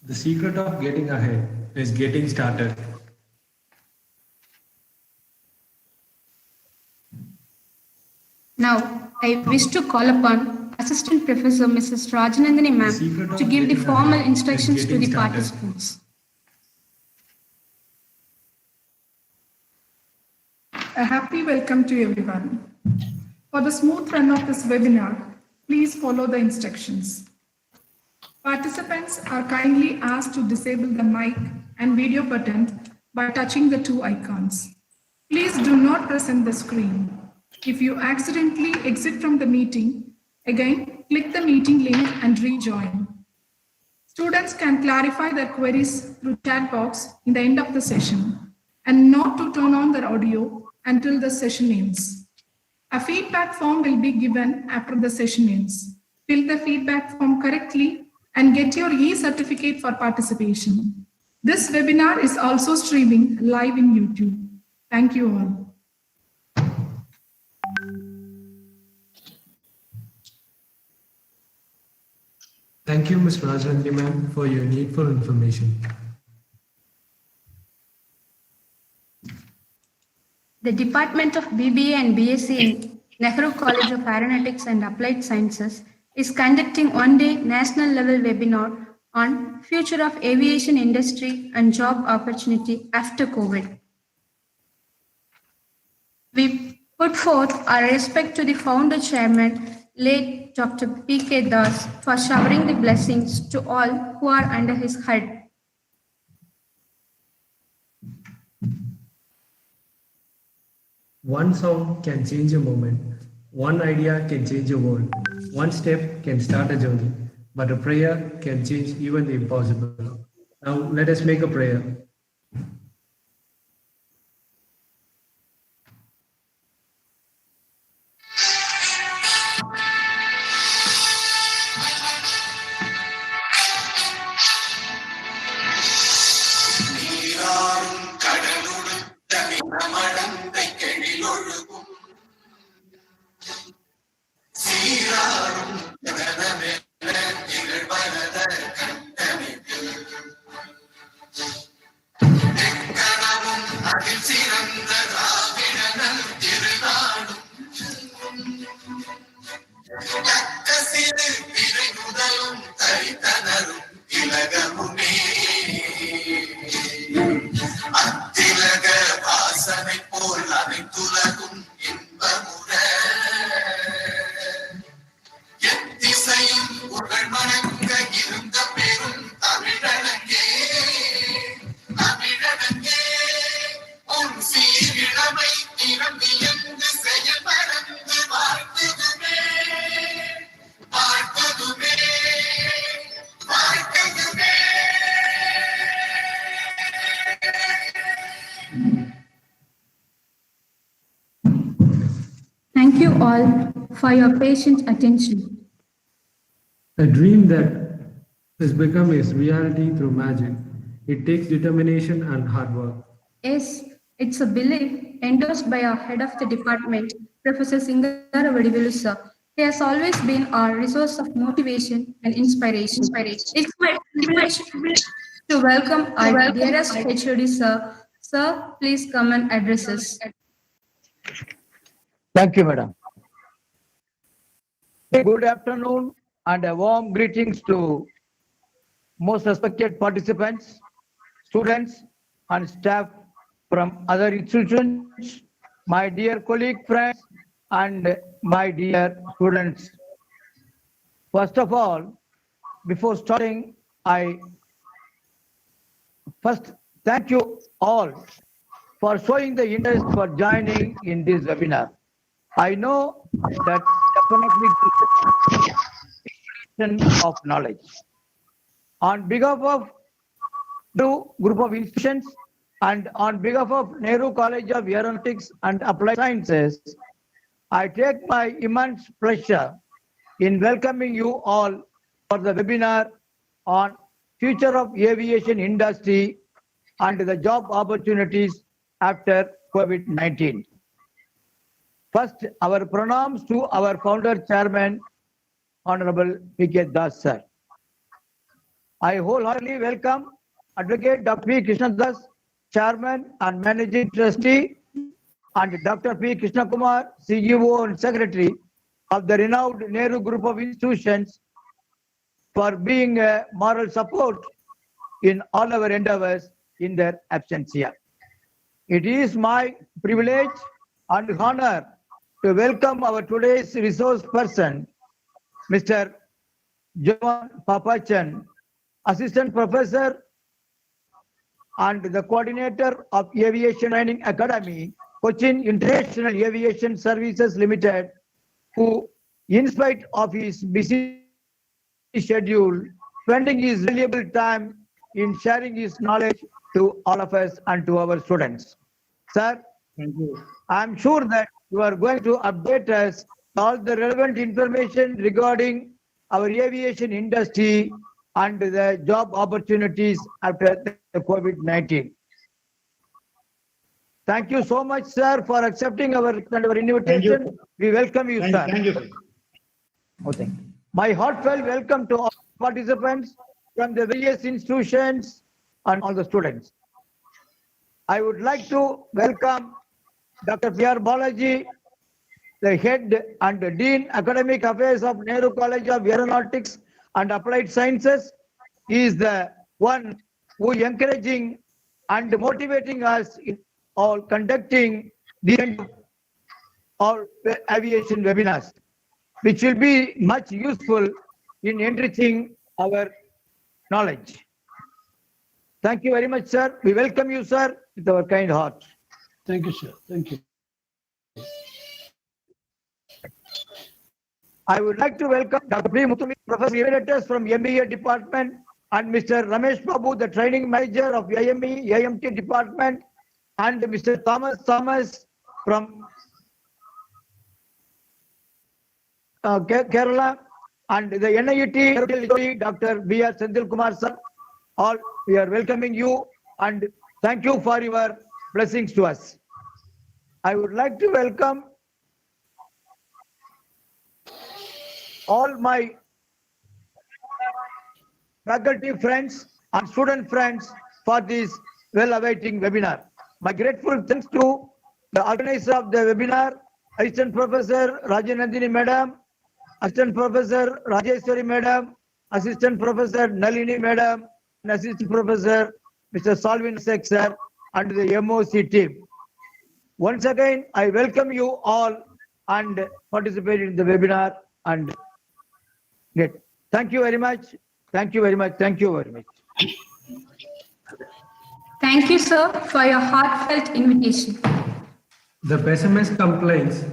The secret of getting ahead is getting started. Now, I wish to call upon Assistant Professor Mrs. Rajanandani The ma'am secret to of give the getting formal ahead is instructions to getting the started. participants. A happy welcome to everyone. For the smooth run of this webinar, please follow the instructions. Participants are kindly asked to disable the mic and video button by touching the two icons. Please do not present the screen. If you accidentally exit from the meeting, again, click the meeting link and rejoin. Students can clarify their queries through chat box in the end of the session and not to turn on their audio until the session ends. A feedback form will be given after the session ends. Fill the feedback form correctly and get your e-certificate for participation. This webinar is also streaming live in YouTube. Thank you all. Thank you, Ms. Rajanandani ma'am, for your needful information. The Department of BBA and BSc in Nehru College of Aeronautics and Applied Sciences is conducting one-day national level webinar on future of aviation industry and job opportunity after COVID. We put forth our respect to the founder chairman, late Dr. P.K. Das, for showering the blessings to all who are under his head. One song can change a moment. One idea can change a world. One step can start a journey. But a prayer can change even the impossible. Now let us make a prayer. Thank you all for your patient attention. A dream that has become a reality through magic. It takes determination and hard work. Yes, it's a belief endorsed by our head of the department, Professor Singara Vadivel sir. He has always been our resource of motivation and inspiration. It's my privilege to welcome our dearest HOD sir. Sir, please come and address us. Thank you, madam. Good afternoon and a warm greetings to most respected participants, students and staff from other institutions, my dear colleague friends and my dear students. First of all, before starting, I first thank you all for showing the interest for joining in this webinar. I know that definitely of knowledge. On behalf of the group of institutions and on behalf of Nehru College of Aeronautics and Applied Sciences, I take my immense pleasure in welcoming you all for the webinar on future of aviation industry and the job opportunities after COVID-19. First, our pronouns to our founder chairman, Honorable P.K. Das sir. I wholeheartedly welcome Advocate Dr. P. Krishnadas, Chairman and Managing Trustee, and Dr. P. Krishna Kumar, CEO and Secretary of the renowned Nehru Group of Institutions, for being a moral support in all our endeavors in their absence here. It is my privilege and honor to welcome our today's resource person, Mr. Jovan Papachan, Assistant Professor and the Coordinator of Aviation Training Academy, Cochin International Aviation Services Limited, who, in spite of his busy schedule, spending his valuable time in sharing his knowledge to all of us and to our students. Sir, Thank you. I am sure that you are going to update us all the relevant information regarding our aviation industry and the job opportunities after the COVID-19. Thank you so much, sir, for accepting our invitation. We welcome you, sir. Thank you, sir. Oh, thank you. My heartfelt welcome to all participants from the various institutions and all the students. I would like to welcome Dr. P.R. Balaji, the Head and Dean Academic Affairs of Nehru College of Aeronautics and Applied Sciences. He is the one who encouraging and motivating us in all conducting the all aviation webinars, which will be much useful in enriching our knowledge. Thank you very much, sir. We welcome you, sir, with our kind heart. Thank you, sir. Thank you. I would like to welcome Dr. P. Muthumi, Professor Emeritus from MBA Department, and Mr. Ramesh Babu, the Training Manager of AME, AMT Department, and Mr. Thomas from Kerala, and the NIT, Dr. B.R. Senthil Kumar, sir. All, we are welcoming you and thank you for your blessings to us. I would like to welcome all my faculty friends and student friends for this well-awaiting webinar. My grateful thanks to the organizer of the webinar, Assistant Professor Rajanandini Madam, Assistant Professor Rajeshwari Madam, Assistant Professor Nalini Madam, and Assistant Professor Mr. Salvin Sek sir, and the MOC team. Once again, I welcome you all and participate in the webinar and get. Thank you very much. Thank you very much. Thank you very much. Thank you, sir, for your heartfelt invitation. The pessimist complains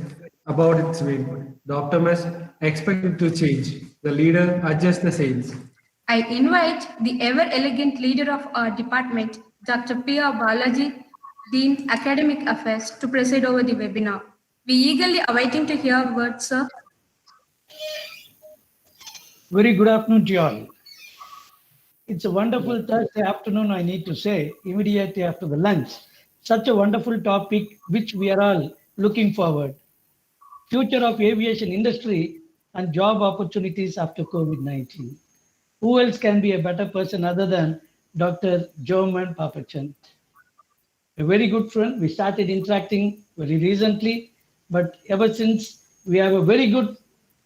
about its wind. The optimist expects it to change. The leader adjusts the sails. I invite the ever-elegant leader of our department, Dr. P.R. Balaji, Dean Academic Affairs, to preside over the webinar. We eagerly awaiting to hear words, sir. Very good afternoon to you all. It's a wonderful Thursday afternoon, I need to say, immediately after the lunch. Such a wonderful topic which we are all looking forward. Future of aviation industry and job opportunities after COVID-19. Who else can be a better person other than Dr. Jovan Papachan? A very good friend. We started interacting very recently, but ever since we have a very good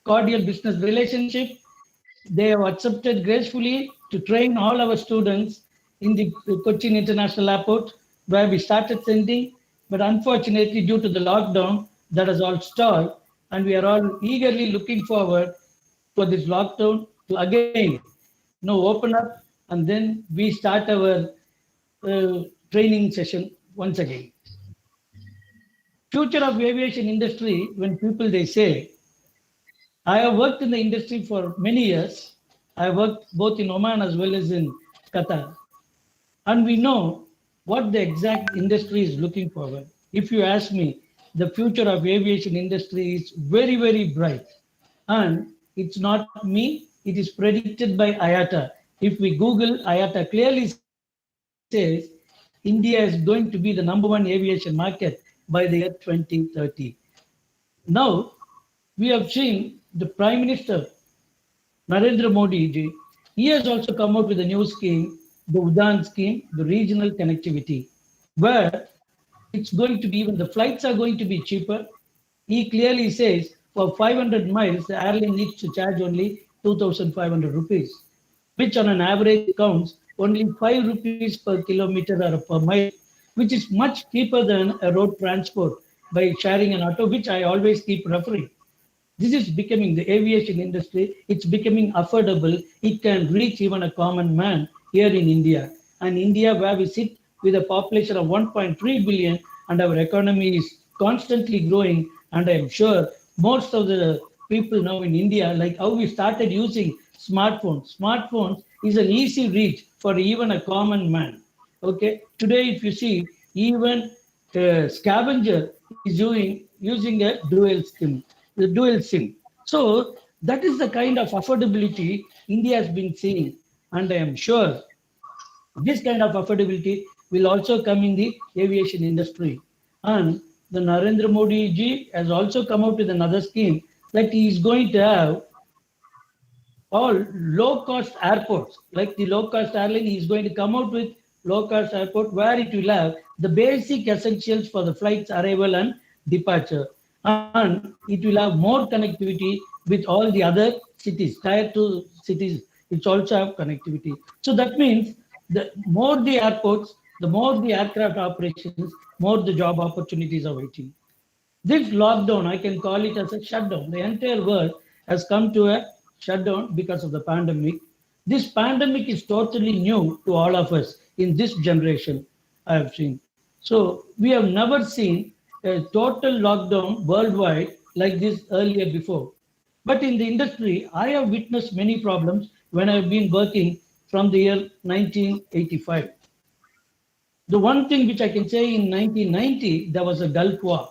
cordial business relationship. They have accepted gracefully to train all our students in the Cochin International Airport, where we started sending, but unfortunately due to the lockdown, that has all stalled, and we are all eagerly looking forward for this lockdown to again open up, and then we start our training session once again. Future of aviation industry, when people they say, I have worked in the industry for many years. I worked both in Oman as well as in Qatar. And we know what the exact industry is looking forward. If you ask me, the future of aviation industry is very, very bright. And it's not me, it is predicted by IATA. If we Google, IATA clearly says India is going to be the #1 aviation market by the year 2030. Now, we have seen the Prime Minister, Narendra Modi ji, He has also come out with a new scheme, the Udan scheme, the regional connectivity, where it's going to be, even the flights are going to be cheaper. He clearly says for 500 miles, the airline needs to charge only 2,500 rupees, which on an average counts only 5 rupees per kilometer or per mile, which is much cheaper than a road transport by sharing an auto, which I always keep referring. This is becoming the aviation industry. It's becoming affordable. It can reach even a common man here in India. And India, where we sit with a population of 1.3 billion and our economy is constantly growing. And I am sure most of the people now in India, like how we started using smartphones. Smartphones is an easy reach for even a common man. Okay. Today, if you see, even scavenger is using a dual SIM, the dual SIM. So that is the kind of affordability India has been seeing, and I am sure this kind of affordability will also come in the aviation industry. And the Narendra Modi ji has also come out with another scheme that he is going to have all low-cost airports, like the low-cost airline. He is going to come out with low-cost airport where it will have the basic essentials for the flight's arrival and departure. And it will have more connectivity with all the other cities, tier 2 cities, which also have connectivity. So that means the more the airports, the more the aircraft operations, more the job opportunities are waiting. This lockdown, I can call it as a shutdown. The entire world has come to a shutdown because of the pandemic. This pandemic is totally new to all of us in this generation, I have seen. So we have never seen a total lockdown worldwide like this earlier before. But in the industry, I have witnessed many problems when I've been working from the year 1985. The one thing which I can say, in 1990, there was a Gulf War.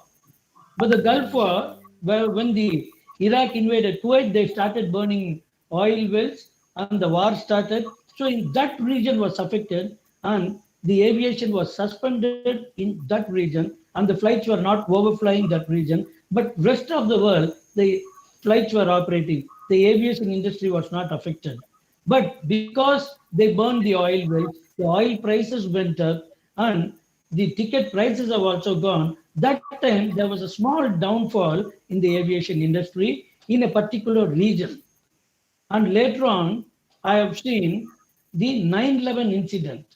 But the Gulf War, when the Iraq invaded Kuwait, they started burning oil wells and the war started. So in that region was affected and the aviation was suspended in that region and the flights were not overflying that region. But rest of the world, the flights were operating. The aviation industry was not affected. But because they burned the oil wells, the oil prices went up and the ticket prices have also gone. That time there was a small downfall in the aviation industry in a particular region. And later on, I have seen the 9/11 incident.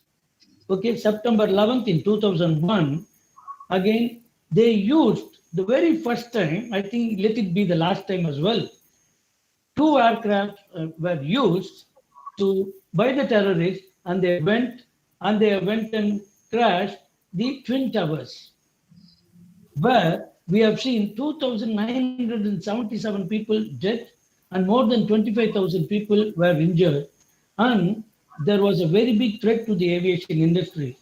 Okay, September 11th in 2001, again, they used the very first time, I think let it be the last time as well, 2 aircraft were used by the terrorists and they went and crashed the Twin Towers, where we have seen 2,977 people dead and more than 25,000 people were injured. And there was a very big threat to the aviation industry.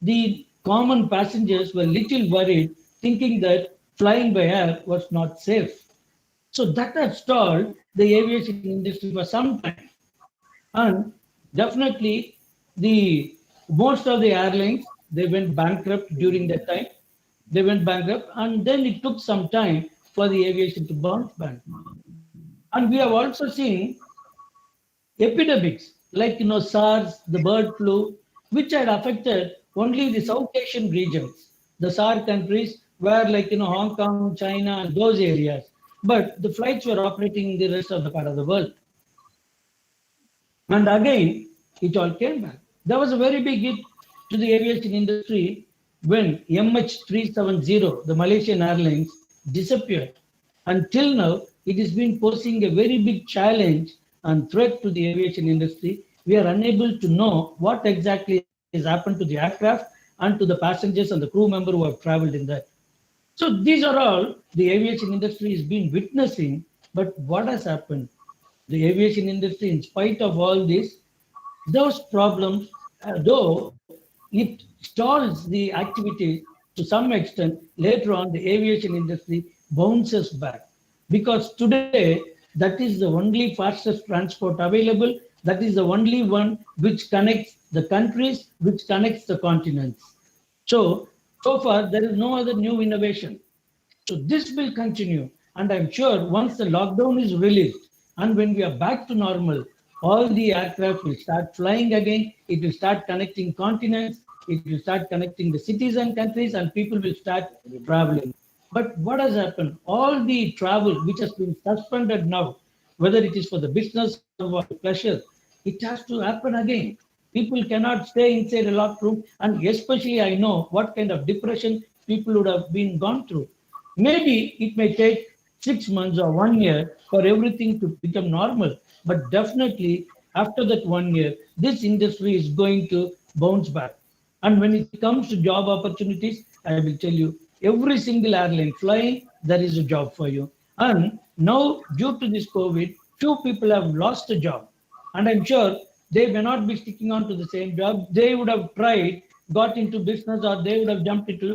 The common passengers were little worried, thinking that flying by air was not safe. So that had stalled the aviation industry for some time. And definitely most of the airlines, they went bankrupt during that time. They went bankrupt and then it took some time for the aviation to bounce back. And we have also seen epidemics like SARS, the bird flu, which had affected only the South Asian regions, the SAR countries were like Hong Kong, China, and those areas. But the flights were operating in the rest of the part of the world. And again, it all came back. There was a very big hit to the aviation industry when MH370, the Malaysian Airlines, disappeared. Until now, it has been posing a very big challenge and threat to the aviation industry. We are unable to know what exactly has happened to the aircraft and to the passengers and the crew member who have traveled in that. So these are all the aviation industry has been witnessing. But what has happened? The aviation industry, in spite of all this, those problems, though it stalls the activity to some extent, later on the aviation industry bounces back. Because today, that is the only fastest transport available. That is the only one which connects the countries, which connects the continents. So far, there is no other new innovation. So this will continue. And I'm sure once the lockdown is released and when we are back to normal, all the aircraft will start flying again. It will start connecting continents. It will start connecting the cities and countries, and people will start traveling. But what has happened? All the travel which has been suspended now, whether it is for the business or for pleasure, it has to happen again. People cannot stay inside a locked room, and especially I know what kind of depression people would have been gone through. Maybe it may take 6 months or 1 year for everything to become normal, but definitely after that 1 year, this industry is going to bounce back. And when it comes to job opportunities, I will tell you, every single airline flying, there is a job for you. And now, due to this COVID, few people have lost a job. And I'm sure they may not be sticking on to the same job. They would have tried, got into business, or they would have jumped into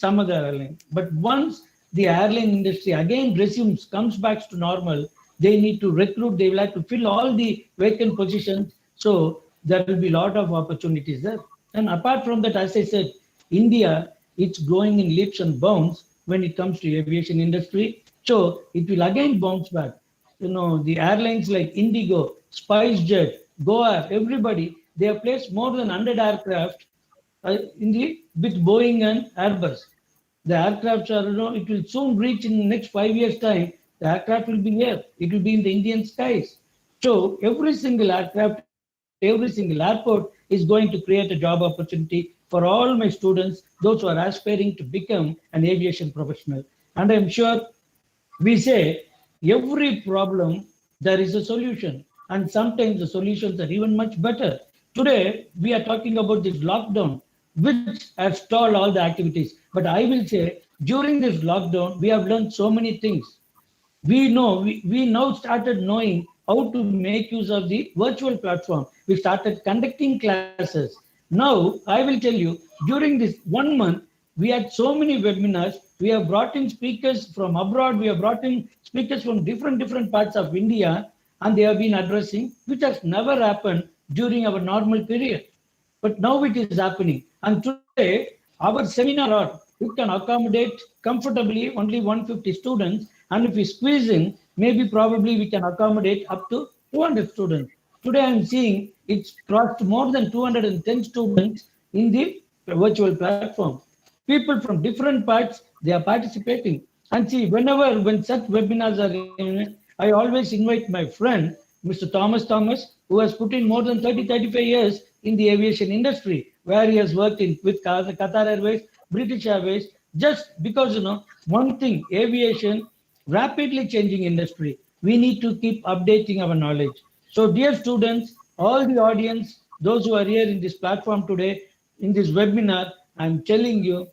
some other airline. But once the airline industry again resumes, comes back to normal, they need to recruit, they will have to fill all the vacant positions. So there will be a lot of opportunities there. And apart from that, as I said, India, it's growing in leaps and bounds when it comes to aviation industry. So it will again bounce back. You know, the airlines like Indigo, SpiceJet, Goa, everybody, they have placed more than 100 aircraft with Boeing and Airbus. The aircrafts are, it will soon reach in the next 5 years' time. The aircraft will be here. It will be in the Indian skies. So every single aircraft, every single airport is going to create a job opportunity for all my students, those who are aspiring to become an aviation professional. And I'm sure we say every problem, there is a solution. And sometimes the solutions are even much better. Today, we are talking about this lockdown, which has stalled all the activities. But I will say, during this lockdown, we have learned so many things. We know, we now started knowing how to make use of the virtual platform. We started conducting classes. Now, I will tell you, during this 1 month, we had so many webinars. We have brought in speakers from abroad. We have brought in speakers from different parts of India, and they have been addressing, which has never happened during our normal period. But now it is happening. And today, our seminar hall, it can accommodate comfortably only 150 students. And if we squeeze in, maybe probably we can accommodate up to 200 students. Today I'm seeing it's crossed more than 210 students in the virtual platform. People from different parts, they are participating. And see, when such webinars are in, I always invite my friend, Mr. Thomas, who has put in more than 35 years in the aviation industry, where he has worked with Qatar Airways, British Airways, just because, one thing, aviation, rapidly changing industry. We need to keep updating our knowledge. So dear students, all the audience, those who are here in this platform today, in this webinar, I'm telling you,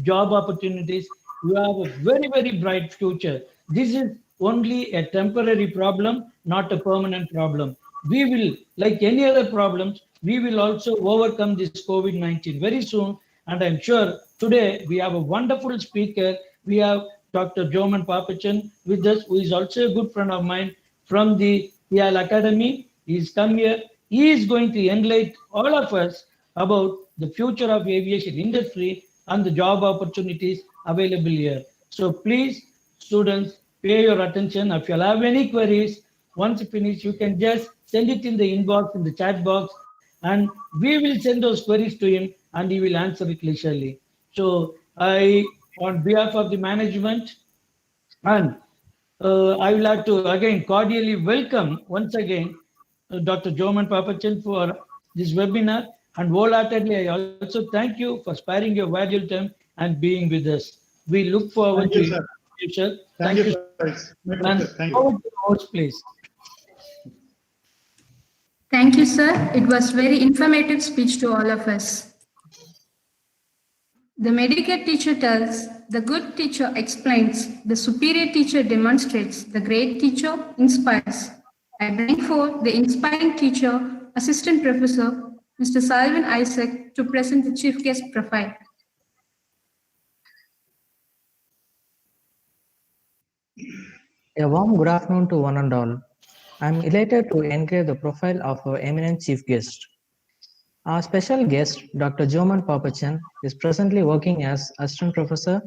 job opportunities, you have a very bright future. This is only a temporary problem, not a permanent problem. We will, like any other problems, we will also overcome this COVID-19 very soon. And I'm sure today we have a wonderful speaker. We have Dr. Joman Papachan with us, who is also a good friend of mine from the PIAL Academy. He's come here. He is going to enlighten all of us about the future of aviation industry and the job opportunities available here. So please, students, pay your attention. If you have any queries, once you finish, you can just send it in the inbox, in the chat box, and we will send those queries to him and he will answer it leisurely. So on behalf of the management, and I will have to again cordially welcome once again Dr. Joman Papachan for this webinar, and wholeheartedly I also thank you for sparing your valuable time and being with us. We look forward to your future. Thank you, sir. It's my pleasure. Thank you. Forward to the host, please. Thank you, sir. It was very informative speech to all of us. The mediocre teacher tells, the good teacher explains, the superior teacher demonstrates, the great teacher inspires. I bring forth the inspiring teacher, Assistant Professor, Mr. Salvin Isaac, to present the chief guest profile. A warm good afternoon to one and all. I am elated to engrave the profile of our eminent chief guest. Our special guest, Dr. Joman Papachan, is presently working as Assistant Professor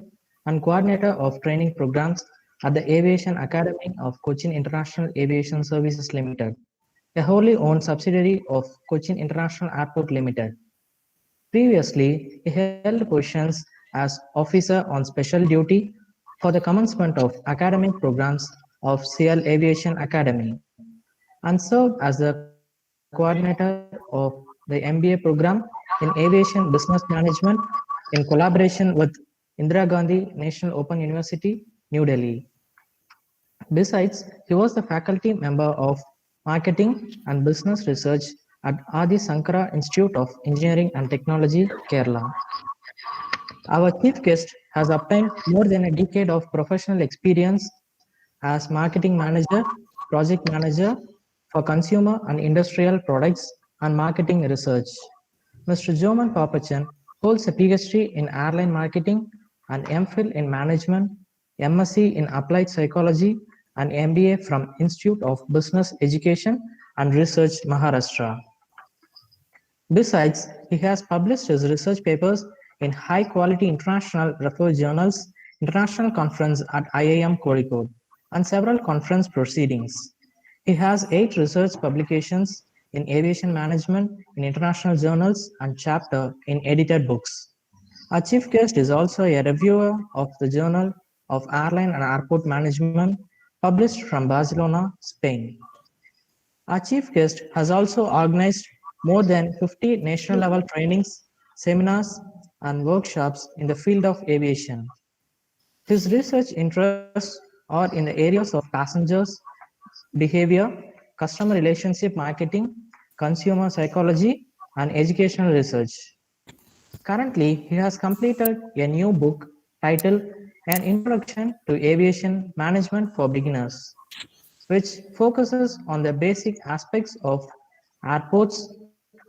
and Coordinator of Training Programs at the Aviation Academy of Cochin International Aviation Services Limited. a wholly owned subsidiary of Cochin International Airport Limited. Previously, he held positions as officer on special duty for the commencement of academic programs of CL Aviation Academy and served as the coordinator of the MBA program in Aviation Business Management in collaboration with Indira Gandhi National Open University, New Delhi. Besides, he was the faculty member of Marketing and Business Research at Adi Sankara Institute of Engineering and Technology, Kerala. Our chief guest has obtained more than a decade of professional experience as marketing manager, project manager for consumer and industrial products and marketing research. Mr. Joman Papachan holds a PhD in airline marketing, an MPhil in management, MSc in applied psychology, and MBA from Institute of Business Education and Research, Maharashtra. Besides, he has published his research papers in high-quality international referred journals, international conference at IIM Kozhikode, and several conference proceedings. He has 8 research publications in aviation management in international journals and chapter in edited books. Our chief guest is also a reviewer of the Journal of Airline and Airport Management, published from Barcelona, Spain. Our chief guest has also organized more than 50 national level trainings, seminars, and workshops in the field of aviation. His research interests are in the areas of passengers, behavior, customer relationship marketing, consumer psychology, and educational research. Currently, he has completed a new book titled An Introduction to Aviation Management for Beginners, which focuses on the basic aspects of airports,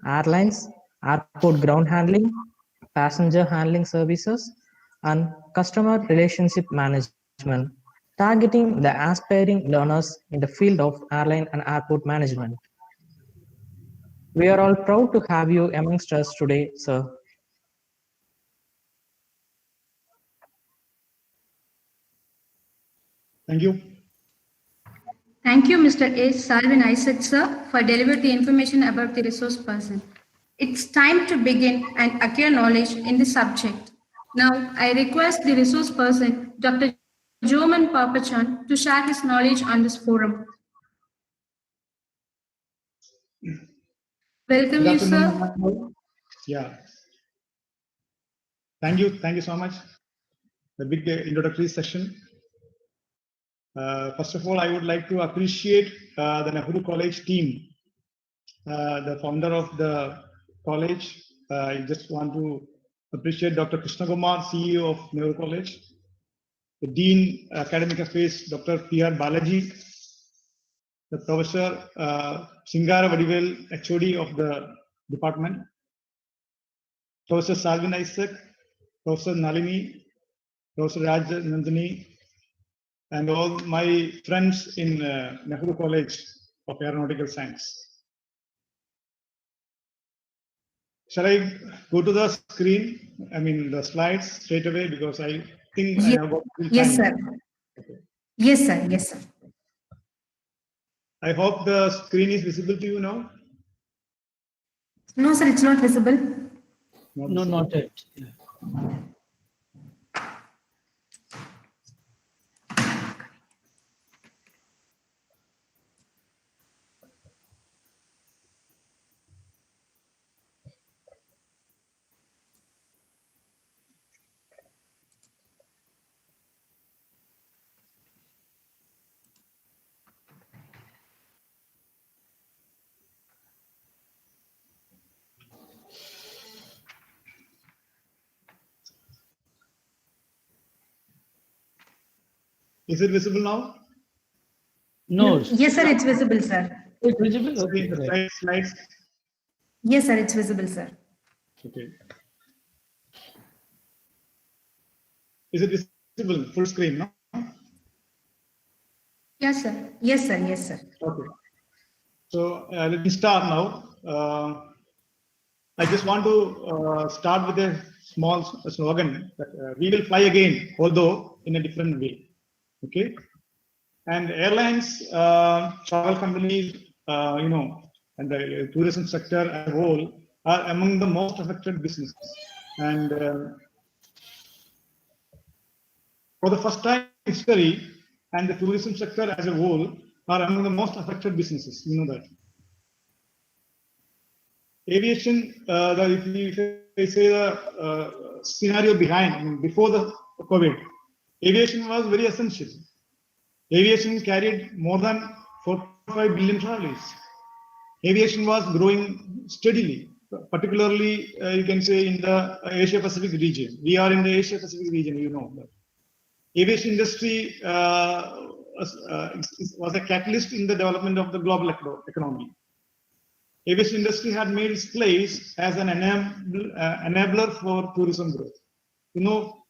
airlines, airport ground handling, passenger handling services, and customer relationship management, targeting the aspiring learners in the field of airline and airport management. We are all proud to have you amongst us today, sir. Thank you. Thank you, Mr. A. Salvin Isaac, sir, for delivering the information about the resource person. It's time to begin and acquire knowledge in the subject. Now, I request the resource person, Dr. Joman Papachan, to share his knowledge on this forum. Welcome Good you, sir. afternoon. Yeah. Thank you. Thank you so much. The big introductory session. First of all, I would like to appreciate the Nehru College team, the founder of the college. I just want to appreciate Dr. Krishna Kumar, CEO of Nehru College, the Dean Academic Affairs, Dr. P.R. Balaji, the Professor Singara Vadivel, HOD of the department, Professor Salvin Isaac, Professor Nalini, Professor Raj Nandini, and all my friends in Nehru College of Aeronautical Science. Shall I go to the screen? I mean, the slides straight away, because I think I have got Yes, sir. Okay. Yes, sir. Yes, sir. I hope the screen is visible to you now. No, sir, it's not visible. No, not yet. Is it visible now? No. Yes, sir, it's visible, sir. It's visible. Okay, Okay, great. slides. Yes, sir, it's visible, sir. Okay. Is it visible full screen? No? Yes, sir. Yes, sir. Yes, sir. Okay. So let me start now. I just want to start with a small slogan that we will fly again, although in a different way. Okay. And airlines, travel companies, and the tourism sector as a whole are among the most affected businesses. And for the first time in history, and the tourism sector as a whole are among the most affected businesses. You know that. Aviation, if I say the scenario behind, I mean, before the COVID, aviation was very essential. Aviation carried more than 45 billion travelers. Aviation was growing steadily, particularly you can say in the Asia Pacific region. We are in the Asia Pacific region, you know. That. Aviation industry was a catalyst in the development of the global economy. Aviation industry had made its place as an enabler for tourism growth. You know,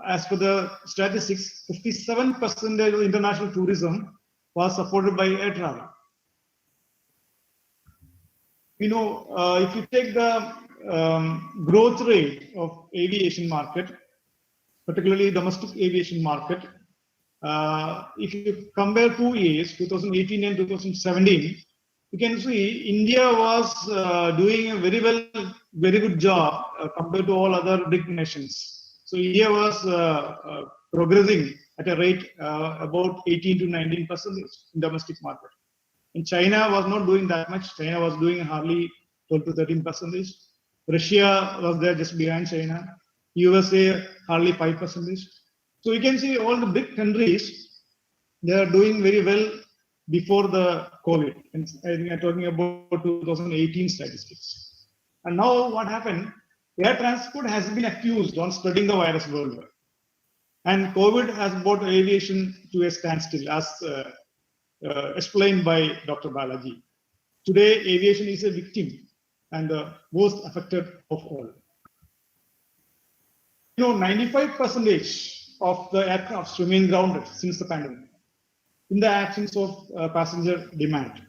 as per the statistics, 57% of international tourism was supported by air travel. You know, if you take the growth rate of aviation market, particularly domestic aviation market, if you compare 2 years, 2018 and 2017, you can see India was doing a very good job compared to all other big nations. So India was progressing at a rate about 18 to 19% in domestic market. And China was not doing that much. China was doing hardly 12 to 13%. Russia was there just behind China. USA hardly 5%. So you can see all the big countries, they are doing very well before the COVID. And I think I'm talking about 2018 statistics. And now what happened? Air transport has been accused on spreading the virus worldwide. And COVID has brought aviation to a standstill, as explained by Dr. Balaji. Today, aviation is a victim and the most affected of all. You know, 95% of the aircrafts remain grounded since the pandemic in the absence of passenger demand.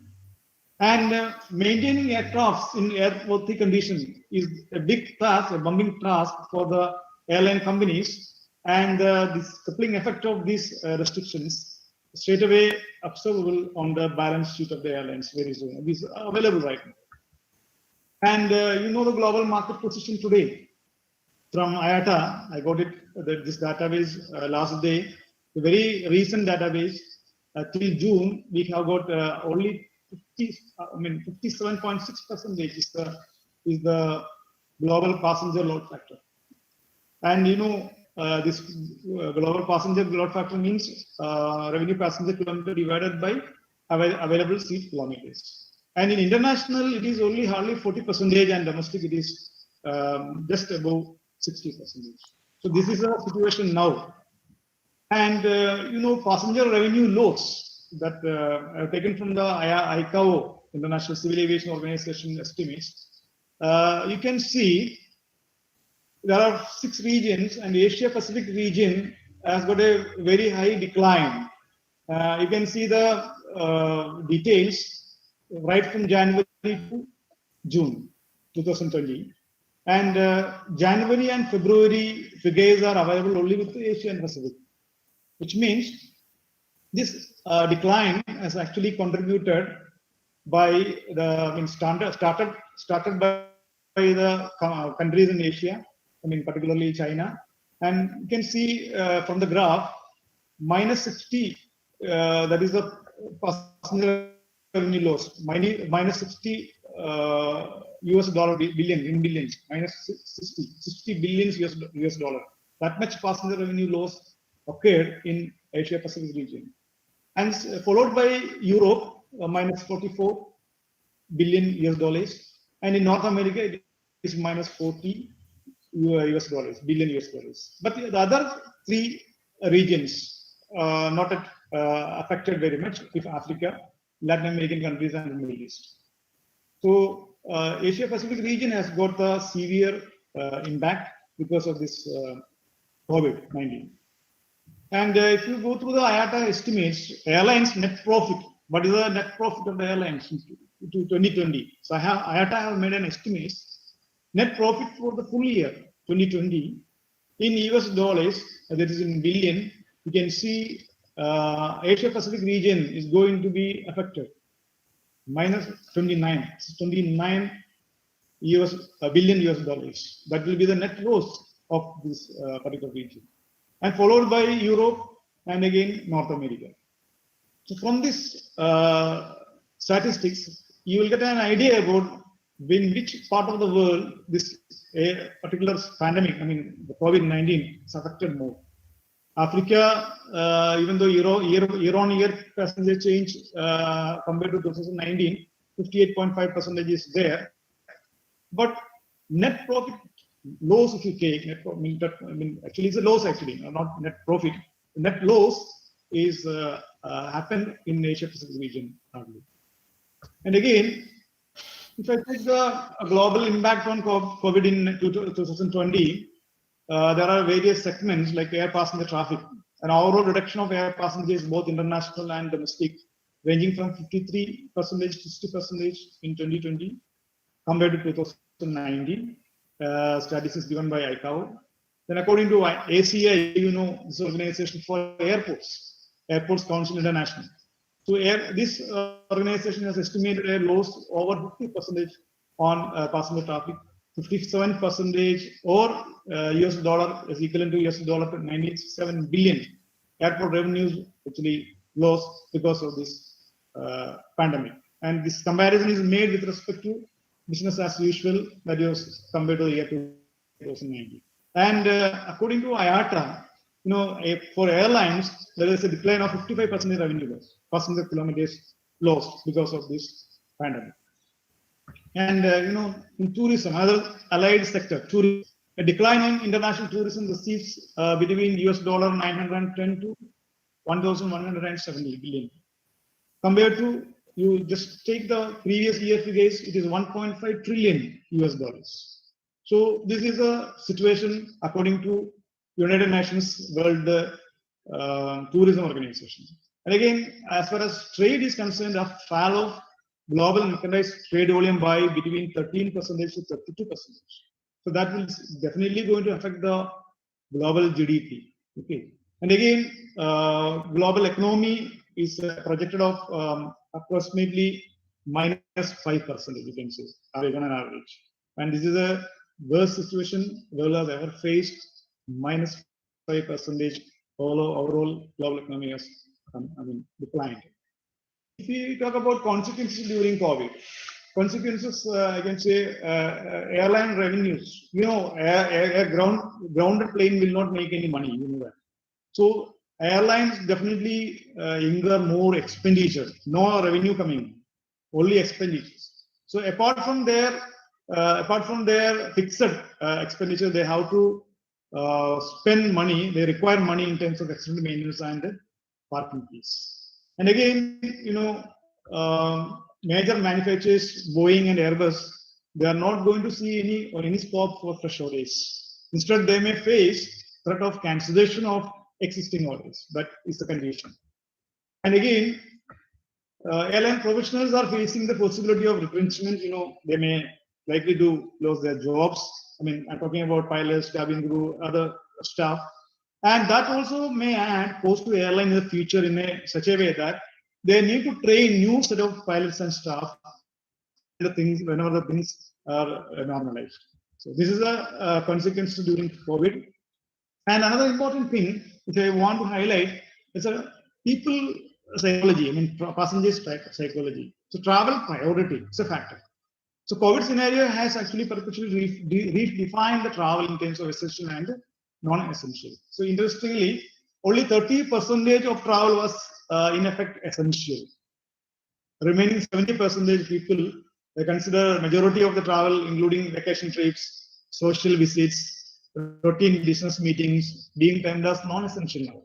And maintaining aircrafts in airworthy condition is a big task, a bumping task for the airline companies. And this coupling effect of these restrictions straight away observable on the balance sheet of the airlines very soon. These are available right now. And you know the global market position today. From IATA, I got it, this database last day, the very recent database, till June, we have got only 57.6% is the global passenger load factor. And you know, this global passenger load factor means revenue passenger kilometer divided by available seat kilometers. And in international, it is only hardly 40%, and domestic it is just above 60%. So this is the situation now. And you know, passenger revenue loss that are taken from the ICAO, International Civil Aviation Organization estimates, you can see there are 6 regions, and the Asia Pacific region has got a very high decline. You can see the details right from January to June 2020. And January and February figures are available only with the Asia and Pacific, which means this decline has actually contributed by the started by the countries in Asia, I mean particularly China. And you can see from the graph -60, that is the passenger revenue loss, -60 US dollar billion in billions, -60 billions US dollar. That much passenger revenue loss occurred in Asia Pacific region, and followed by Europe, -44 billion US dollars, and in North America it is -40 US dollars, billion US dollars. But the other 3 regions not affected very much, if Africa, Latin American countries, and the Middle East. So Asia Pacific region has got the severe impact because of this COVID-19. And if you go through the IATA estimates, airlines net profit, what is the net profit of the airlines in 2020? So IATA have made an estimate, net profit for the full year 2020 in US dollars, that is in billion. You can see Asia Pacific region is going to be affected. minus 29, 29 billion US dollars. That will be the net loss of this particular region, and followed by Europe and again North America. So from this statistics, you will get an idea about in which part of the world this particular pandemic, I mean the COVID-19, is affected more. Africa, even though year-on-year passenger change compared to 2019, 58.5% is there, but net profit loss if you take actually it's a loss actually, not net profit. Net loss is happened in Asia Pacific region hardly. And again, if I take the global impact on COVID in 2020, there are various segments like air passenger traffic, and overall reduction of air passengers, both international and domestic, ranging from 53% to 60% in 2020 compared to 2019. Statistics given by ICAO. Then according to ACI, this organization for Airports Council International. So this organization has estimated a loss over 50% on passenger traffic, 57% or US dollar is equivalent to US dollar to 97 billion airport revenues actually lost because of this pandemic. And this comparison is made with respect to business as usual, that is compared to the year 2019. And according to IATA, for airlines, there is a decline of 55% revenue loss, passenger kilometers lost because of this pandemic. And in tourism, other allied sector, tourism, a decline in international tourism receives between US dollar 910 to 1,170 billion. Compared to, you just take the previous year figures, it is 1.5 trillion US dollars. So this is a situation according to United Nations World Tourism Organization. And again, as far as trade is concerned, a fall of global merchandise trade volume by between 13% to 32%. So that will definitely going to affect the global GDP. Okay. And again, global economy is projected of approximately minus 5%, you can say, on an average. And this is a worst situation the world has ever faced. Minus 5% overall global economy has declined. If we talk about consequences during COVID, consequences, I can say airline revenues. Grounded plane will not make any money, that. So airlines definitely incur more expenditure, no revenue coming, only expenditures. So apart from their fixed expenditure, they have to spend money. They require money in terms of extended maintenance and parking fees. And again, major manufacturers, Boeing and Airbus, they are not going to see any scope for fresh orders. Instead, they may face threat of cancellation of existing orders. That is the condition. And again, airline professionals are facing the possibility of retrenchment. They may likely to lose their jobs. I'm talking about pilots, cabin crew, other staff. And that also may add cost to airline in the future in such a way that they need to train new set of pilots and staff whenever the things are normalized. So this is a consequence during COVID. And another important thing which I want to highlight is people psychology, passengers psychology. So travel priority is a factor. So COVID scenario has actually perpetually redefined the travel in terms of essential and non-essential. So interestingly, only 30% of travel was in effect essential. Remaining 70% people, they consider majority of the travel, including vacation trips, social visits, routine business meetings, being termed as non-essential now.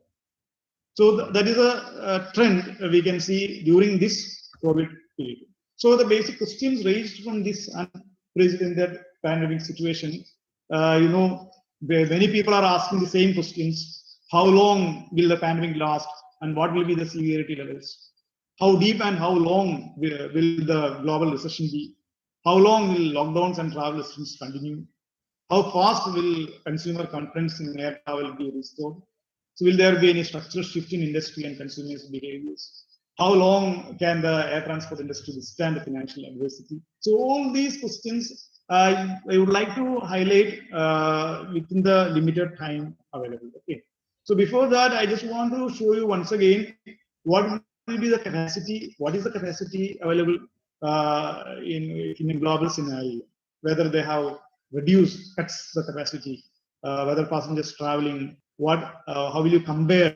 So that is a trend we can see during this COVID period. So the basic questions raised from this unprecedented pandemic situation, many people are asking the same questions. How long will the pandemic last, and what will be the severity levels? How deep and how long will the global recession be? How long will lockdowns and travel restrictions continue? How fast will consumer confidence in air travel be restored? So will there be any structural shift in industry and consumers' behaviors? how long can the air transport industry withstand the financial adversity? So all these questions I would like to highlight within the limited time available. Okay. So before that, I just want to show you once again what will be the capacity, what is the capacity available in a global scenario, whether they have reduced, cuts the capacity, whether passengers traveling, how will you compare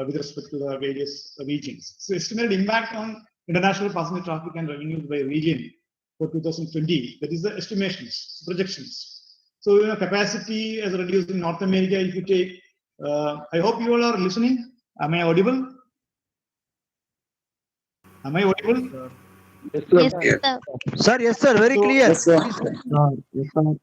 with respect to the various regions. So estimated impact on international passenger traffic and revenues by region for 2020, that is the estimations, projections. So capacity has reduced in North America. If you take, I hope you all are listening. Am I audible? Am I audible? Yes, sir. Sir, yes, sir, very So- clear. Yes, sir. Okay, fine.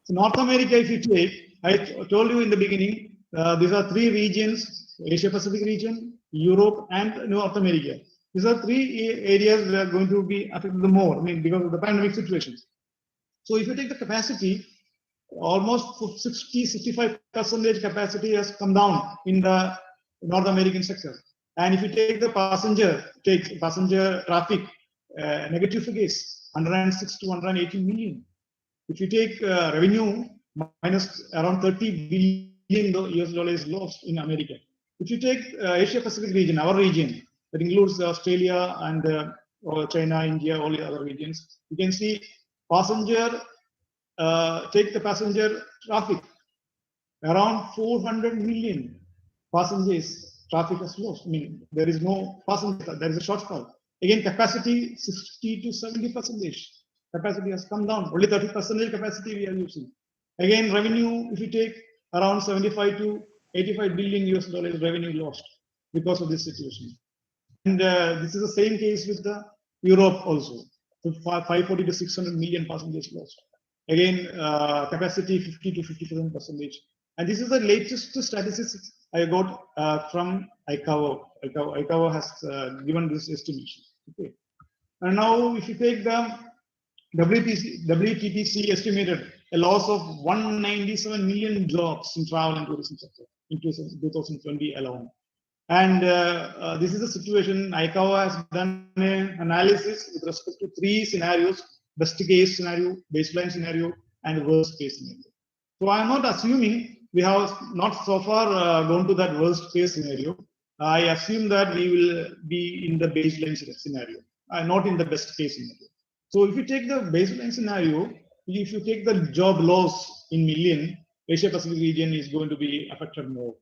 So North America, if you take, I told you in the beginning, these are three regions: Asia Pacific region, Europe, and North America. These are three areas that are going to be affected the more, I mean, because of the pandemic situations. So if you take the capacity, almost 60-65% capacity has come down in the North American sector. And if you take the passenger traffic, negative figures, 106 to 180 million. If you take revenue, minus around 30 billion US dollars lost in America. If you take Asia Pacific region, our region, that includes Australia and China, India, all the other regions, you can see take the passenger traffic, around 400 million passengers traffic has lost. I mean, there is no passenger, there is a shortfall. Again, capacity 60 to 70%. Capacity has come down. Only 30% capacity we are using. Again, revenue, if you take around 75 to 85 billion US dollars revenue lost because of this situation. And this is the same case with the Europe also. So 540 to 600 million passengers lost. Again, capacity 50 to 57%. And this is the latest statistics I got from ICAO. ICAO has given this estimation. Okay. And now, if you take the WTTC estimated a loss of 197 million jobs in travel and tourism sector in 2020 alone. And this is the situation. ICAO has done an analysis with respect to three scenarios: best case scenario, baseline scenario, and worst case scenario. So I'm not assuming we have not so far gone to that worst case scenario. I assume that we will be in the baseline scenario, not in the best case scenario. So if you take the baseline scenario, if you take the job loss in million, Asia Pacific region is going to be affected more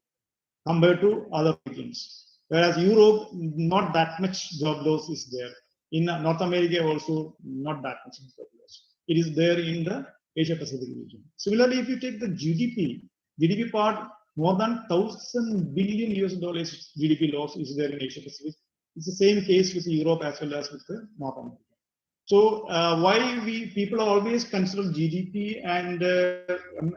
compared to other regions. Whereas Europe, not that much job loss is there. In North America also, not that much job loss. It is there in the Asia Pacific region. Similarly, if you take the GDP part, more than 1,000 billion US dollars GDP loss is there in Asia Pacific. It's the same case with Europe as well as with the North America. So why people are always consider GDP and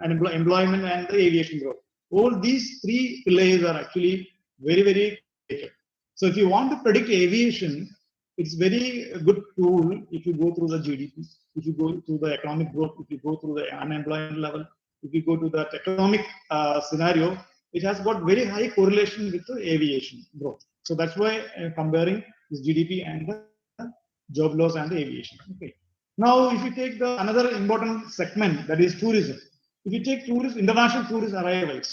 employment and the aviation growth. All these three pillars are actually very, very related. So if you want to predict aviation, it's very good tool if you go through the GDP, if you go through the economic growth, if you go through the unemployment level, if you go to that economic scenario, it has got very high correlation with the aviation growth. So that's why I'm comparing this GDP and the job loss and the aviation. Okay. Now, if you take the another important segment, that is tourism. If you take international tourist arrivals,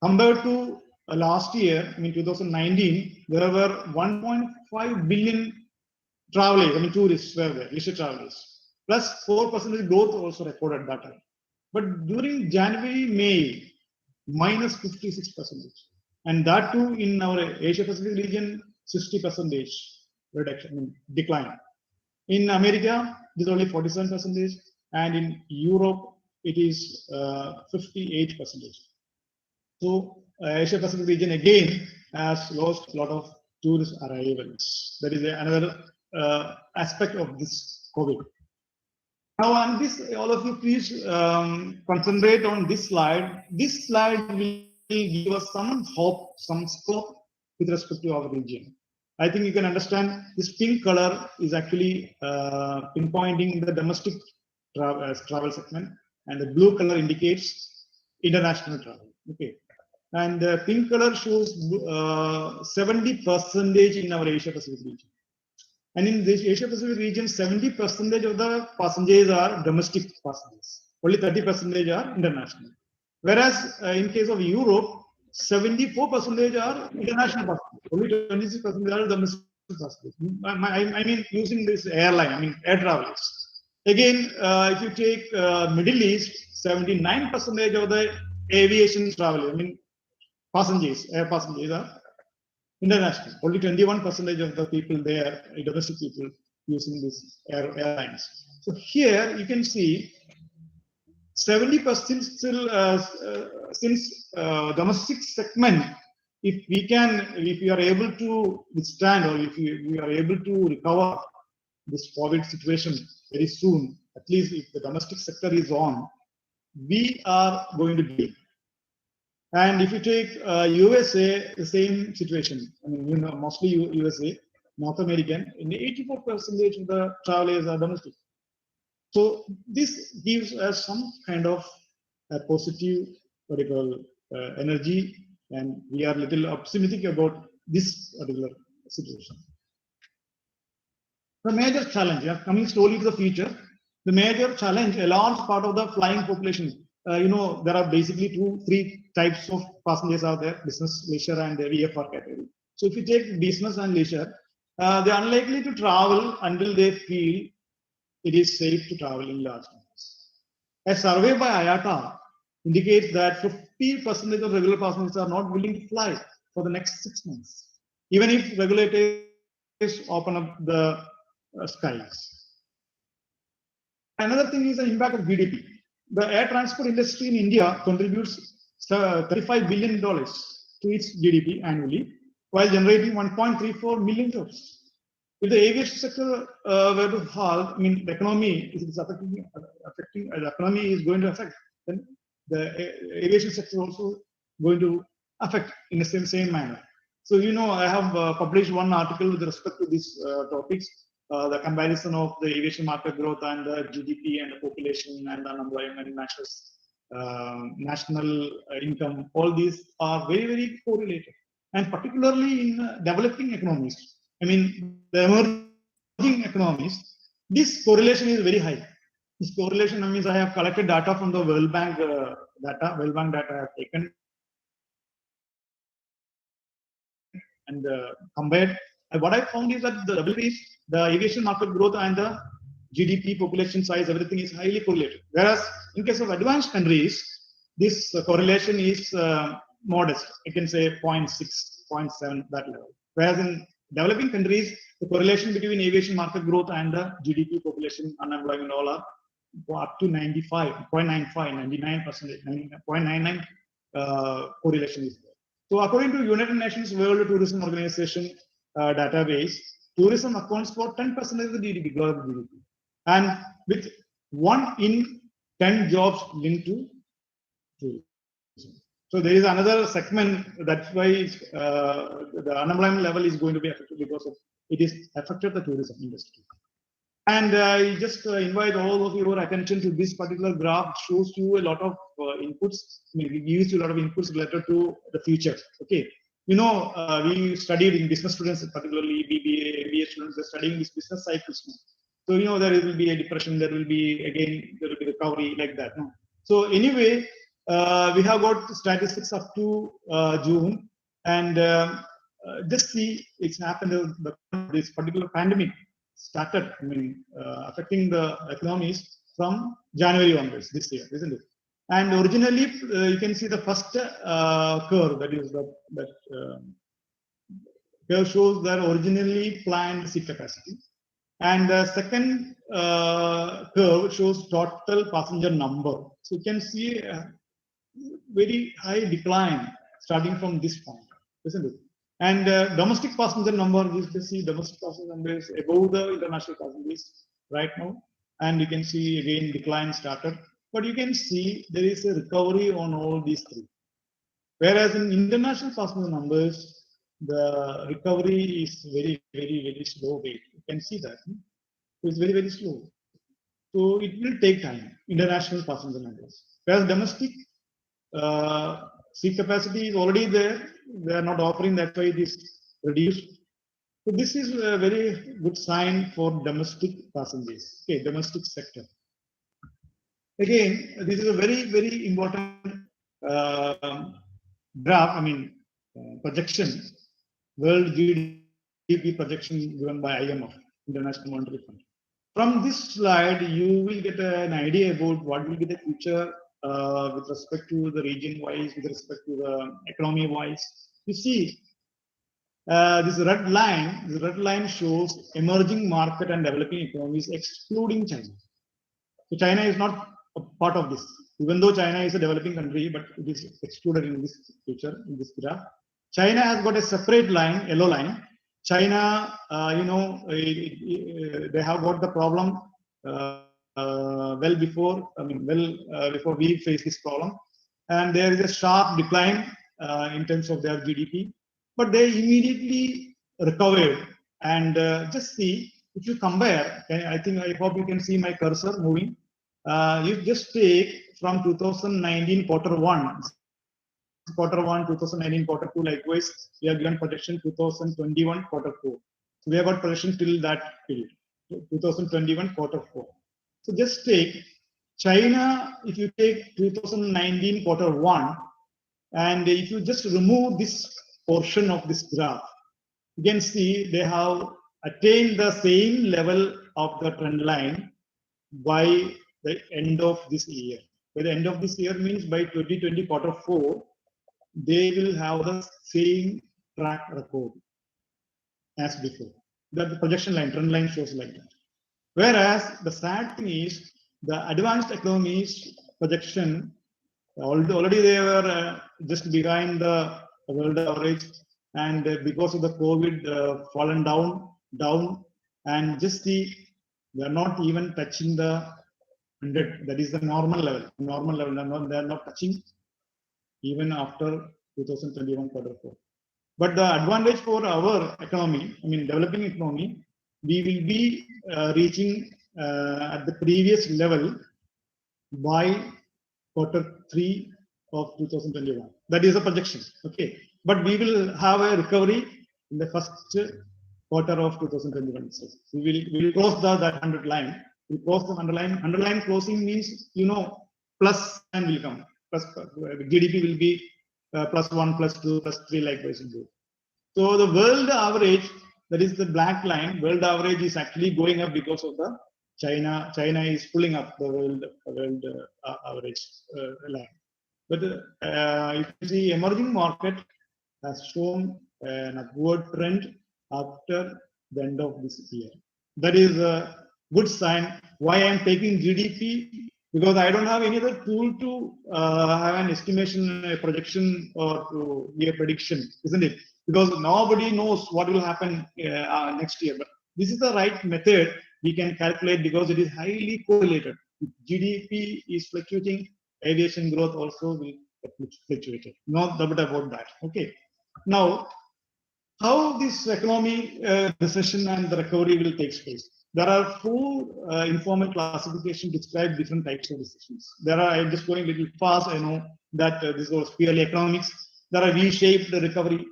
compared to last year, I mean 2019, there were 1.5 billion travelers, tourists were there, leisure travelers, plus 4% growth also recorded that time. But during January, May, minus 56%. And that too in our Asia Pacific region, 60% reduction, decline. In America, it is only 47%, and in Europe, it is 58%. So Asia Pacific region again has lost a lot of tourist arrivals. That is another aspect of this COVID. Now, on this, all of you please concentrate on this slide. This slide will give us some hope, some scope with respect to our region. I think you can understand this pink color is actually pinpointing the domestic travel segment, and the blue color indicates international travel. Okay. And the pink color shows 70% in our Asia Pacific region. And in this Asia Pacific region, 70% of the passengers are domestic passengers. Only 30% are international. Whereas in case of Europe, 74% are international passengers. Only 26% are domestic passengers. I mean, using this airline, I mean, air travelers. Again, if you take Middle East, 79% of the aviation travel, I mean, passengers, air passengers are international. Only 21% of the people there, domestic people, using these airlines. So here you can see 70% still since domestic segment. If we are able to withstand, or if we are able to recover this COVID situation very soon, at least if the domestic sector is on, we are going to gain. And if you take USA, the same situation. I mean, mostly USA, North American, in 84% of the travelers are domestic. So this gives us some kind of a positive, what you call, energy, and we are little optimistic about this particular situation. The major challenge, coming slowly to the future, the major challenge, a large part of the flying population, there are basically three types of passengers are there: business, leisure, and VFR category. So if you take business and leisure, they are unlikely to travel until they feel it is safe to travel in large numbers. A survey by IATA indicates that 50% of regular passengers are not willing to fly for the next 6 months, even if regulators open up the skies. Another thing is the impact of GDP. The air transport industry in India contributes $35 billion to its GDP annually, while generating 1.34 million jobs. If the aviation sector were to halt, I mean, the economy is affecting the economy is going to affect, then the aviation sector also going to affect in the same manner. So, I have published one article with respect to these topics, the comparison of the aviation market growth and the GDP and the population and the unemployment, national income. All these are very, very correlated, and particularly in developing economies. I mean, the emerging economies, this correlation is very high. This correlation means I have collected data from the World Bank data. World Bank data I have taken and compared. And what I found is that the aviation market growth and the GDP, population size, everything is highly correlated. Whereas in case of advanced countries, this correlation is modest. You can say 0.6, 0.7, that level. Whereas in developing countries, the correlation between aviation market growth and the GDP, population, unemployment, all are up to 95, 0.95, 99%, 0.99 correlation is there. So according to United Nations World Tourism Organization database, tourism accounts for 10% of the GDP, global GDP, and with 1 in 10 jobs linked to tourism. So there is another segment, that's why the unemployment level is going to be affected, because of it is affected the tourism industry. And I just invite all of your attention to this particular graph. It shows you a lot of inputs. I mean, we used a lot of inputs related to the future. Okay, we studied in business students, particularly BBA, MBA students, they're studying this business cycles. So there will be a depression. There will be recovery like that. No? So anyway, we have got statistics up to June, and just see it's happened. This particular pandemic started, affecting the economies from January onwards this year, isn't it? And originally, you can see the first curve, that is that curve shows that originally planned seat capacity, and the second curve shows total passenger number. So you can see a very high decline starting from this point, isn't it? And domestic passenger number, you can see domestic passenger number is above the international passengers right now, and you can see again decline started. But you can see there is a recovery on all these three. Whereas in international passenger numbers, the recovery is very, very, very slow rate. You can see that. It's very, very slow. So it will take time, international passenger numbers. Whereas domestic, seat capacity is already there. They are not offering, that's why it is reduced. So this is a very good sign for domestic passengers, okay, domestic sector. Again, this is a very, very important graph, projection, world GDP projection given by IMF, International Monetary Fund. From this slide, you will get an idea about what will be the future with respect to the region-wise, with respect to the economy-wise. You see, this red line shows emerging market and developing economies excluding China. So China is not a part of this, even though China is a developing country, but it is excluded in this picture, in this graph. China has got a separate line, yellow line. China, they have got the problem well before we face this problem, and there is a sharp decline in terms of their GDP, but they immediately recovered. And just see, if you compare, I hope you can see my cursor moving. You just take from 2019 quarter 1, 2019 quarter 2, likewise, we have given projection 2021 quarter 4. So we have got projection till that period, 2021 quarter 4. So just take China, if you take 2019 quarter 1, and if you just remove this portion of this graph, you can see they have attained the same level of the trend line by the end of this year. By the end of this year means by 2020 quarter 4, they will have the same track record as before. That the projection line, trend line shows like that. Whereas the sad thing is the advanced economies projection, already they were just behind the world average, and because of the COVID fallen down, and just see they are not even touching the 100. That is the normal level. They are not touching even after 2021 quarter 4. But the advantage for our economy, developing economy, we will be reaching at the previous level by quarter 3 of 2021. That is a projection. Okay, but we will have a recovery in the first quarter of 2021. So we will cross that 100 line. We cross the 100 line. 100 line closing means plus and will come. Plus GDP will be +1, +2, +3, likewise. So the world average, that is the black line, world average is actually going up because of the China. China is pulling up the world average line. But you can see emerging market has shown an upward trend after the end of this year. That is a good sign. Why I am taking GDP? Because I don't have any other tool to have an estimation, a projection, or to be a prediction, isn't it? Because nobody knows what will happen next year. But this is the right method we can calculate because it is highly correlated. If GDP is fluctuating, aviation growth also will fluctuate. No doubt about that. Okay. Now, how this economy recession and the recovery will take place? There are 4 informal classifications describe different types of recessions. There are, I'm just going a little fast. I know that this was purely economics. There are V-shaped recovery,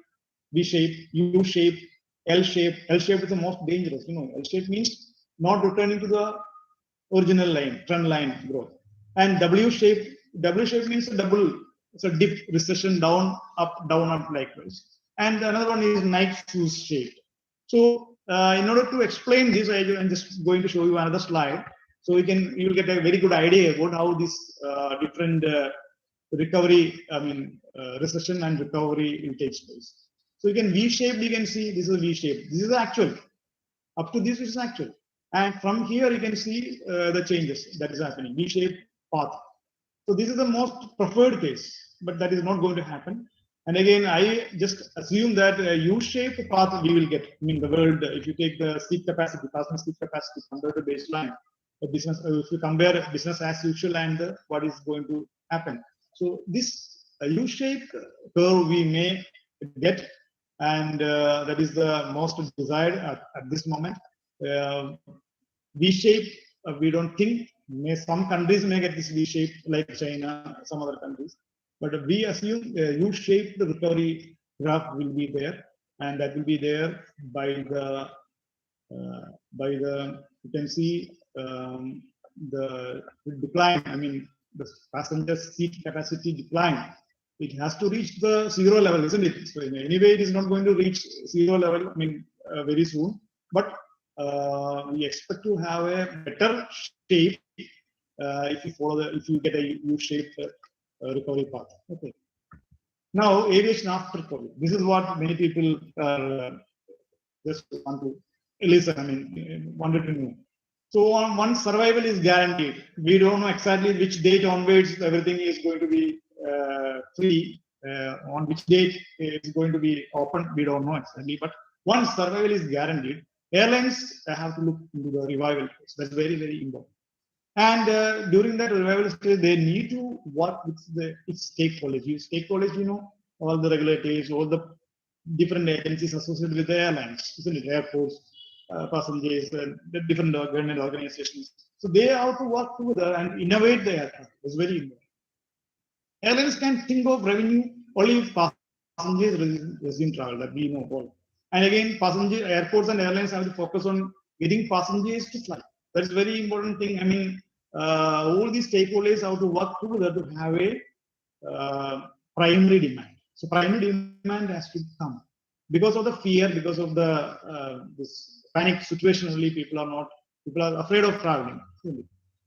V-shaped, U-shaped, L-shaped. L-shaped is the most dangerous. L-shaped means not returning to the original line, trend line growth. And W-shaped means a double. It's a dip, recession, down, up, likewise. And another one is Nike shoes shaped. So in order to explain this, I'm just going to show you another slide. So you will get a very good idea about how this different recovery, recession and recovery will take place. So you can V-shaped, you can see this is a V-shape. This is the actual. Up to this is actual. And from here you can see the changes that is happening. V-shaped path. So this is the most preferred case, but that is not going to happen. And again, I just assume that a U-shaped path we will get. The world, if you take the seat capacity, passenger seat capacity, compare the baseline, the business, if you compare business as usual and what is going to happen. So this U-shaped curve we may get, and that is the most desired at this moment. V-shape, we don't think. Some countries may get this V-shape, like China, some other countries. But we assume a U-shaped recovery graph will be there, and that will be there by the you can see the decline. I mean, the passenger seat capacity decline. It has to reach the zero level, isn't it? So anyway, it is not going to reach zero level. I mean, very soon. But we expect to have a better shape if you get a U-shaped recovery path. Okay. Now, aviation after COVID. This is what many people just want to listen. I mean, wanted to know. So, once survival is guaranteed, we don't know exactly which date onwards everything is going to be free. On which date it's going to be open, we don't know exactly. But once survival is guaranteed, airlines have to look into the revival phase. That's very, very important. And during that revival stage, they need to work with its stakeholders. Stakeholders, all the regulators, all the different agencies associated with the airlines, isn't it? Airports, passengers, the different government organizations. So they have to work together and innovate the aircraft. It's very important. Airlines can think of revenue only if passengers resume travel, that we know all. And again, airports and airlines have to focus on getting passengers to fly. That's a very important thing. I mean, all these stakeholders have to work together to have a primary demand. So primary demand has to come because of the fear, because of the this panic situation. Only people are afraid of traveling.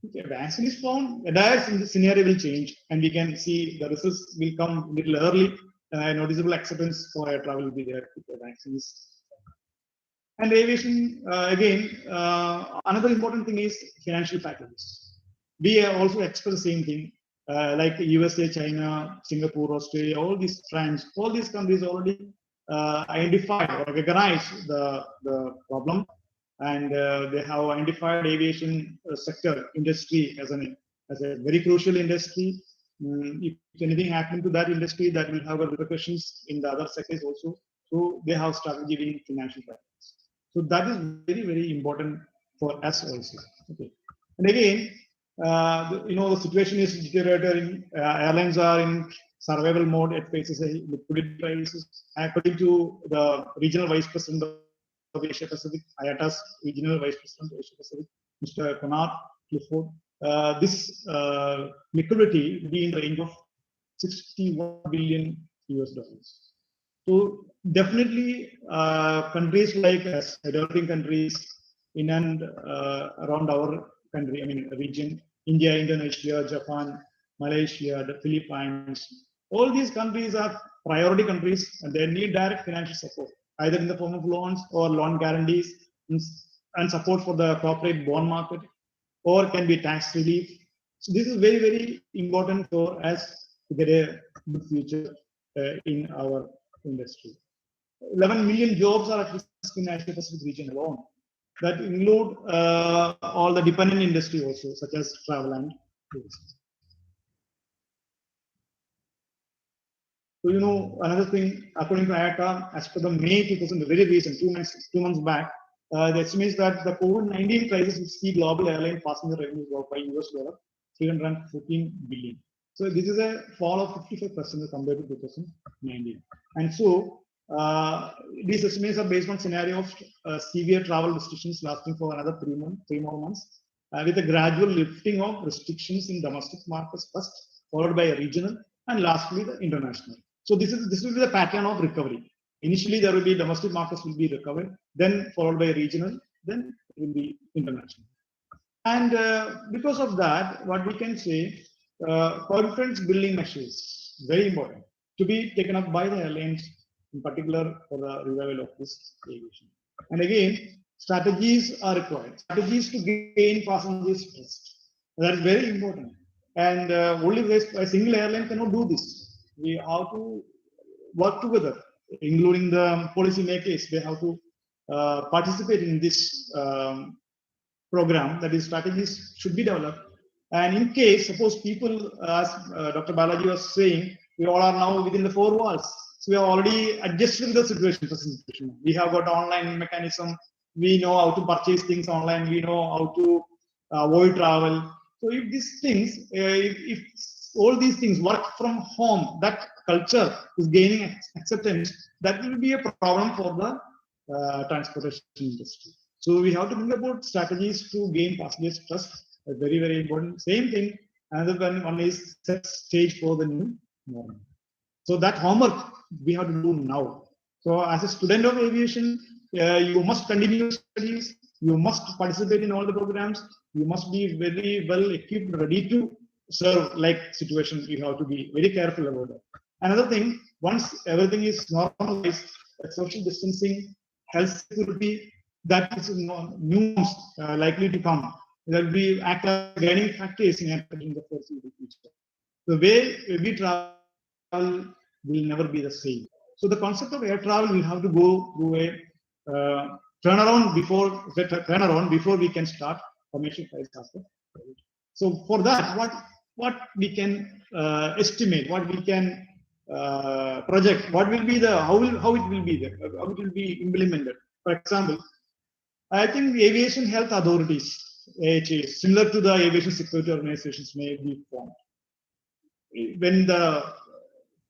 If a vaccine is found, the entire scenario will change, and we can see the results will come a little early. Noticeable acceptance for air travel will be there if the vaccine is. And aviation, again, another important thing is financial packages. We also expect the same thing, like USA, China, Singapore, Australia, all these France, all these countries already identified or recognized the problem, and they have identified aviation sector industry as a very crucial industry. If anything happened to that industry, that will have repercussions in the other sectors also. So they have strategy in financial packages. So that is very, very important for us also. Okay. And again, the situation is deteriorating. Airlines are in survival mode. It faces a liquidity crisis. According to the regional vice president of Asia Pacific, IATA's regional vice president of Asia Pacific, Mr. Conrad Clifford, this liquidity will be in the range of 61 billion US dollars. So definitely, countries like us, developing countries in and around our country, I mean region, India, Indonesia, Japan, Malaysia, the Philippines, all these countries are priority countries, and they need direct financial support, either in the form of loans or loan guarantees and support for the corporate bond market, or can be tax relief. So this is very, very important for us to get a good future in our industry. 11 million jobs are at risk in the Asia Pacific region alone. That include all the dependent industry also, such as travel and tourism. So, another thing, according to IATA, as per the May 2000, very recent, 2 months back, the estimates that the COVID-19 crisis will see global airline passenger revenues drop by US dollar 314 billion. So this is a fall of 55% compared to 2019. And so these estimates are based on scenario of severe travel restrictions lasting for another 3 more months, with a gradual lifting of restrictions in domestic markets first, followed by a regional, and lastly the international. So this will be the pattern of recovery. Initially, there will be domestic markets will be recovered, then followed by regional, then it will be international. And because of that, what we can say, confidence building measures, very important, to be taken up by the airlines, in particular for the revival of this aviation. And again, strategies are required. Strategies to gain passengers' trust. That is very important. And only a single airline cannot do this. We have to work together, including the policymakers. They have to participate in this program. That is, strategies should be developed. And in case, suppose people, as Dr. Balaji was saying, we all are now within the 4 walls. So we are already adjusting the situation. We have got online mechanism. We know how to purchase things online. We know how to avoid travel. So if these things, if all these things, work from home, that culture is gaining acceptance, that will be a problem for the transportation industry. So we have to think about strategies to gain passengers' trust. Very, very important. Same thing. Another one is set stage for the new norm. So that homework we have to do now. So as a student of aviation, you must continue your studies. You must participate in all the programs. You must be very well equipped, ready to serve like situation. You have to be very careful about that. Another thing, once everything is normalized, social distancing, health security, that is new likely to come. There will be act as guiding factors in the foreseeable future. The way we travel will never be the same. So the concept of air travel will have to go through a turnaround before we can start commercial flights after. So for that, what we can estimate, what we can project, what will be the how it will be there, how it will be implemented. For example, I think the aviation health authorities, AHA, similar to the aviation security organizations, may be formed. When the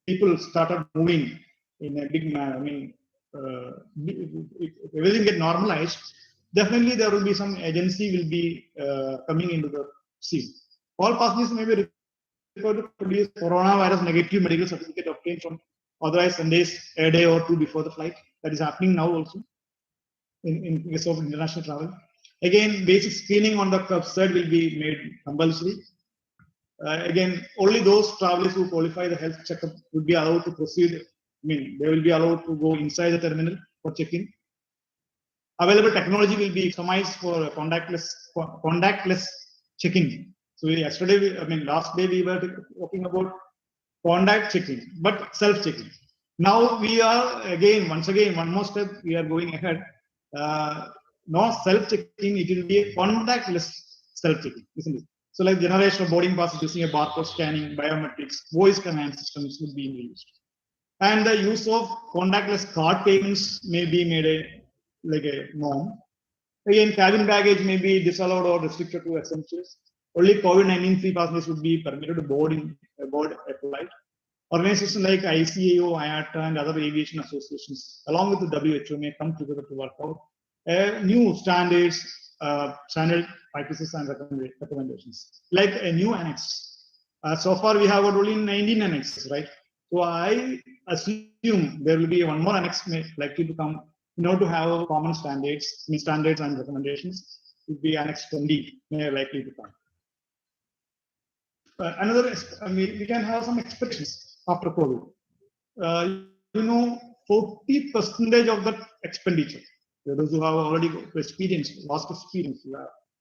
people started moving in a big manner, I mean, if everything get normalized, definitely there will be some agency will be coming into the scene. All passengers may be required to produce coronavirus negative medical certificate obtained from authorized Sundays a day or two before the flight. That is happening now also in case of international travel. Again, basic screening on the curbside will be made compulsory. Again, only those travelers who qualify the health checkup would be allowed to proceed. I mean, they will be allowed to go inside the terminal for check-in. Available technology will be customized for contactless check-in. So yesterday, last day we were talking about contact check-in, but self-check-in. Now we are once again, one more step we are going ahead. Not self-checking, it will be a contactless self-checking, isn't it? So like generation of boarding passes using a barcode scanning, biometrics, voice command systems will be used. And the use of contactless card payments may be made a norm. Again, cabin baggage may be disallowed or restricted to essentials. Only COVID-19 free passengers would be permitted to board a flight. Organizations like ICAO, IATA, and other aviation associations, along with the WHO, may come together to work out new standards, standard practices, and recommendations, like a new annex. So far, we have only 19 annexes, right? So I assume there will be one more annex likely to come in order to have common standards, standards and recommendations. Would be annex 20 may likely to come. We can have some expectations after COVID. 40% of the expenditure. Those who have already experienced, vast experience,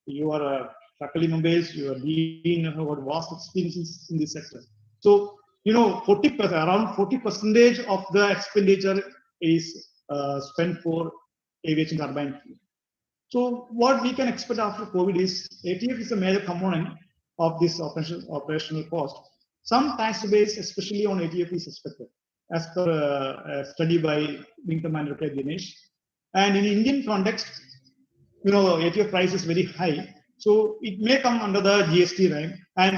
you are a faculty members, you are dean, you have vast experiences in this sector. So, 40%, around 40% of the expenditure is spent for aviation turbine fuel. So, what we can expect after COVID is ATF is a major component of this operational cost. Some tax base, especially on ATF, is expected, as per a study by Wing Commander K. Dinesh. And in Indian context, ATF price is very high, so it may come under the GST rank and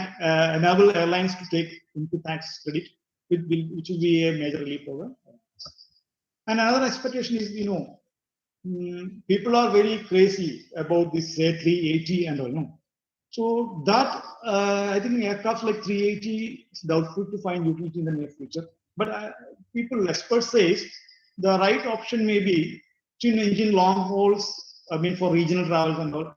enable airlines to take input tax credit, which will be a major relief for them. And another expectation is, people are very crazy about this A380 and all. So that I think aircraft like 380 is doubtful to find utility in the near future. But experts say the right option may be twin engine long hauls, for regional travels and all,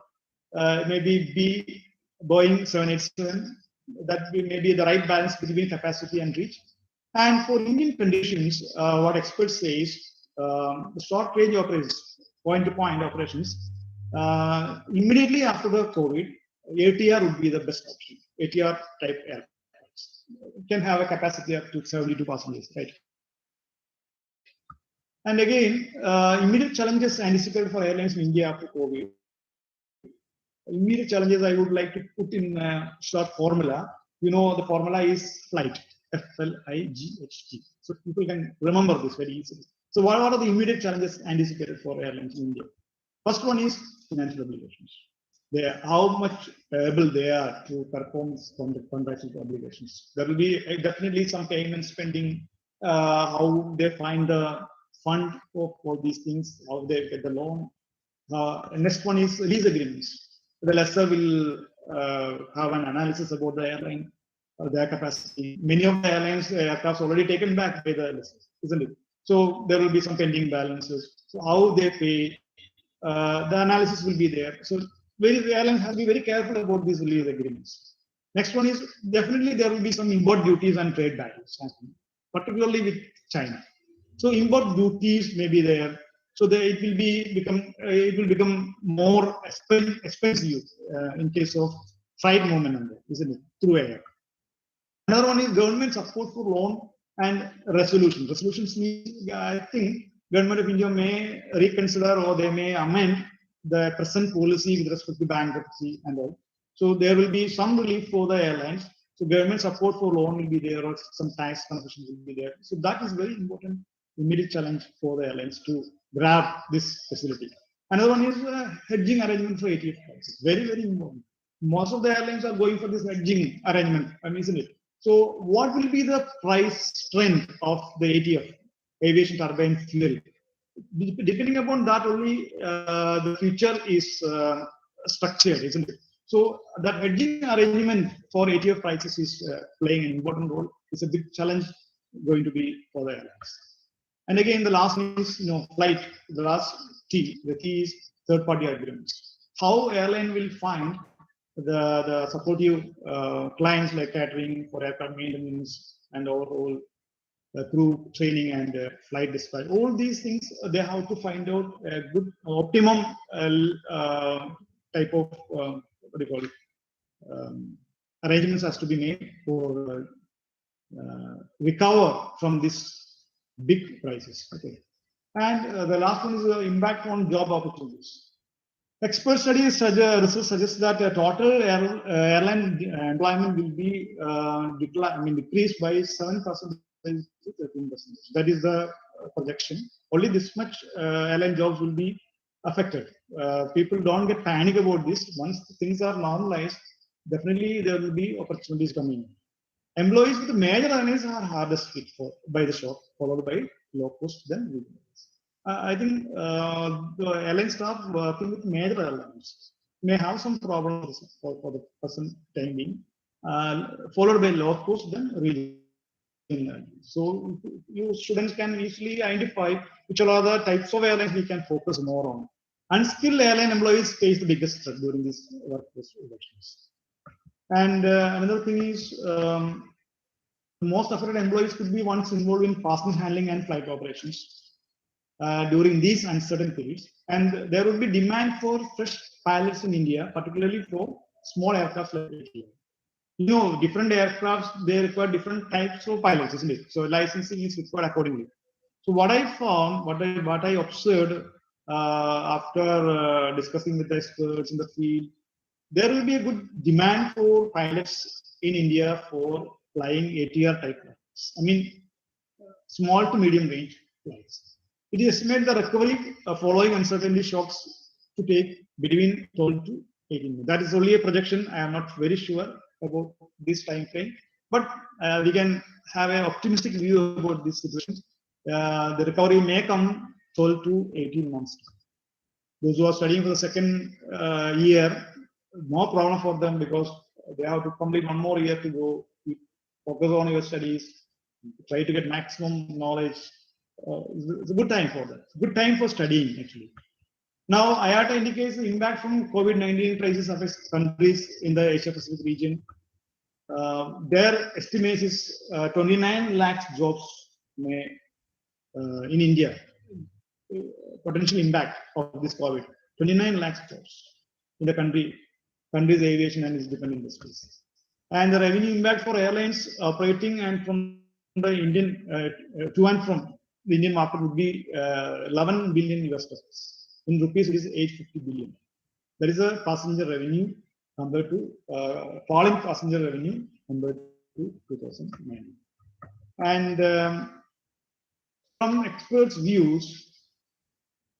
maybe B Boeing 787. That may be the right balance between capacity and reach. And for Indian conditions, what experts say is the short range operations, point-to-point operations, immediately after the COVID, ATR would be the best option. ATR type aircraft can have a capacity up to 72 passengers, right? And again, immediate challenges anticipated for airlines in India after COVID. Immediate challenges I would like to put in a short formula. The formula is flight, FLIGHT. So people can remember this very easily. So what are the immediate challenges anticipated for airlines in India? First one is financial obligations. how much able they are to perform contractual obligations. There will be definitely some payment spending, how they find the fund for these things, how they get the loan. Next one is lease agreements. The lessor will have an analysis about the airline, their capacity. Many of the airlines aircraft already taken back by the lessors, isn't it? So there will be some pending balances. So how they pay, the analysis will be there. So the airlines have to be very careful about these lease agreements. Next one is definitely there will be some import duties and trade barriers, particularly with China. So import duties may be there. So it will become more expensive in case of freight movement, isn't it, through air. Another one is government support for loan and resolution. Resolutions means, I think Government of India may reconsider or they may amend the present policy with respect to bankruptcy and all. So there will be some relief for the airlines. So government support for loan will be there, or some tax concessions will be there. So that is very important, immediate challenge for the airlines to grab this facility. Another one is hedging arrangement for ATF prices. Very, very important. Most of the airlines are going for this hedging arrangement, isn't it? So what will be the price trend of the ATF, aviation turbine fuel? Depending upon that only, the future is structured, isn't it? So that hedging arrangement for ATF prices is playing an important role. It's a big challenge going to be for the airlines. And again, the last one is, flight. The last key, the key is third-party agreements. How airline will find the supportive clients like catering for aircraft maintenance and overall crew training and flight dispatch. All these things, they have to find out a good optimum type of arrangements has to be made for recover from this big crisis. Okay, and the last one is the impact on job opportunities. Expert studies research suggests that total airline employment will be decreased by 7% to 13%. That is the projection. Only this much airline jobs will be affected. People don't get panic about this. Once things are normalized, definitely there will be opportunities coming. Employees with major earnings are hardest hit by the shock, followed by low cost, then regional. I think the airline staff working with major airlines may have some problems for the present time being, followed by low cost, then regional. So you students can easily identify which are the types of airlines we can focus more on. Unskilled airline employees face the biggest threat during these workforce reductions. And another thing is, most affected employees could be ones involved in passenger handling and flight operations during these uncertain periods. And there will be demand for fresh pilots in India, particularly for small aircraft like ATR. Different aircrafts, they require different types of pilots, isn't it? So licensing is required accordingly. So what I found, what I observed after discussing with the experts in the field, there will be a good demand for pilots in India for flying ATR type flights. Small to medium range flights. It is estimated the recovery following uncertainty shocks to take between 12 to 18 months. That is only a projection. I am not very sure about this time frame, but we can have an optimistic view about this situation. The recovery may come 12 to 18 months. Those who are studying for the second year, no problem for them because they have to complete one more year to go. Focus on your studies, try to get maximum knowledge. It's a good time for that. Good time for studying, actually. Now, IATA indicates the impact from COVID-19 crisis affects countries in the Asia-Pacific region. Their estimate is 29 lakh jobs in India. Potential impact of this COVID. 29 lakh jobs in the country's aviation and its dependent industries. And the revenue impact for airlines operating and from the Indian to and from the Indian market would be 11 billion US dollars. In rupees, it is 850 billion. That is a passenger revenue compared to falling passenger revenue compared to 2009. And from experts' views,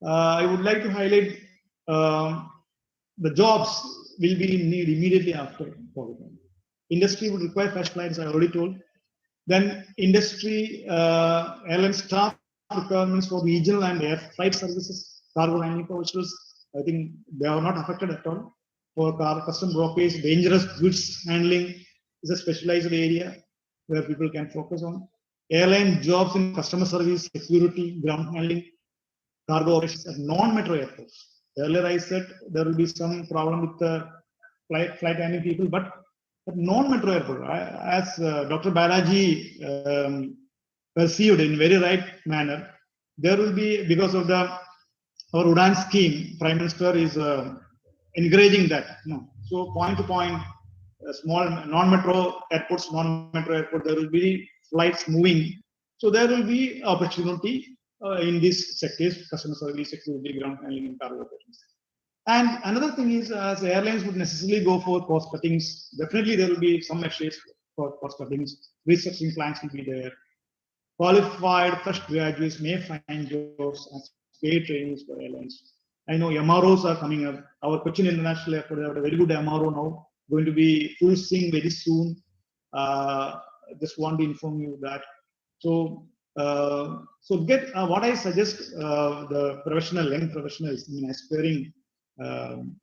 I would like to highlight the jobs will be in need immediately after COVID. Industry would require fresh flights, I already told. Then industry, airline staff requirements for regional and air flight services, cargo handling vouchers, I think they are not affected at all. For custom brokerage, dangerous goods handling is a specialized area where people can focus on. Airline jobs in customer service, security, ground handling, cargo operations at non-metro airports. Earlier I said there will be some problem with the flight handling people, but non-metro airport, as Dr. Balaji perceived in very right manner, there will be, because of our UDAN scheme, Prime Minister is encouraging that. So point to point, small non-metro airports, non-metro airport, there will be flights moving. So there will be opportunity in these sectors, customer service, security, ground handling, and cargo operations. And another thing is, as airlines would necessarily go for cost cuttings, definitely there will be some measures for cost cuttings. Restructuring plans will be there. Qualified fresh graduates may find jobs as paid trainees for airlines. I know MROs are coming up. Our Cochin International Airport have a very good MRO now, going to be full swing very soon. Just want to inform you that. So, get what I suggest the young professionals, aspiring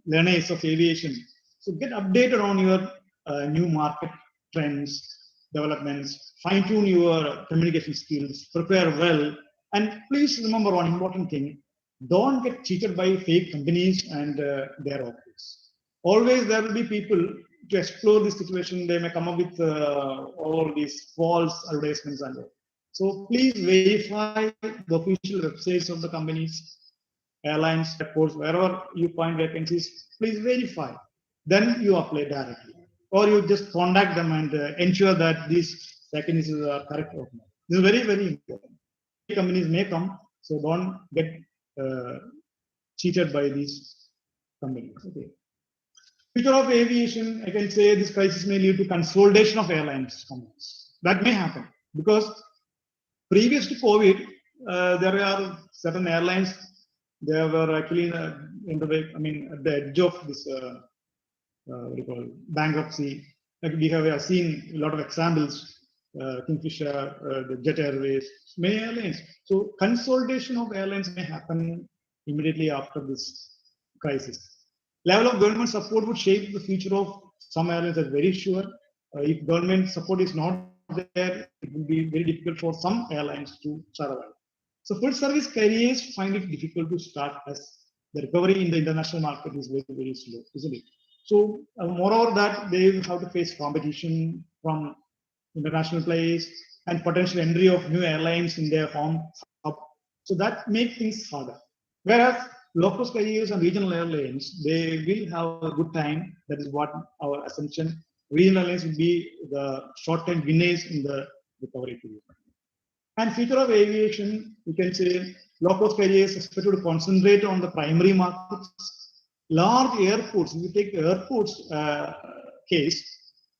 learners of aviation. So get updated on your new market trends, developments, fine tune your communication skills, prepare well, and please remember one important thing: don't get cheated by fake companies and their offers. Always there will be people to explore this situation. They may come up with all these false advertisements and all. So please verify the official websites of the companies, airlines, airports, wherever you find vacancies, please verify. Then you apply directly. Or you just contact them and ensure that these vacancies are correct or not. This is very, very important. Companies may come, so don't get cheated by these companies. Okay. Future of aviation, I can say this crisis may lead to consolidation of airlines companies. That may happen because previous to COVID, there are certain airlines. They were actually in the way, at the edge of this what do you call it, bankruptcy. Like we have seen a lot of examples, Kingfisher, the Jet Airways, many airlines. So consolidation of airlines may happen immediately after this crisis. Level of government support would shape the future of some airlines, that's very sure. If government support is not there, it will be very difficult for some airlines to survive. So full service carriers find it difficult to start as the recovery in the international market is very, very slow, isn't it? So moreover that they will have to face competition from international players and potential entry of new airlines in their home hub. So that makes things harder. Whereas low-cost carriers and regional airlines, they will have a good time. That is what our assumption. Regional airlines will be the short-term winners in the recovery period. And future of aviation, you can say low-cost carriers expected to concentrate on the primary markets. Large airports, if you take airports case,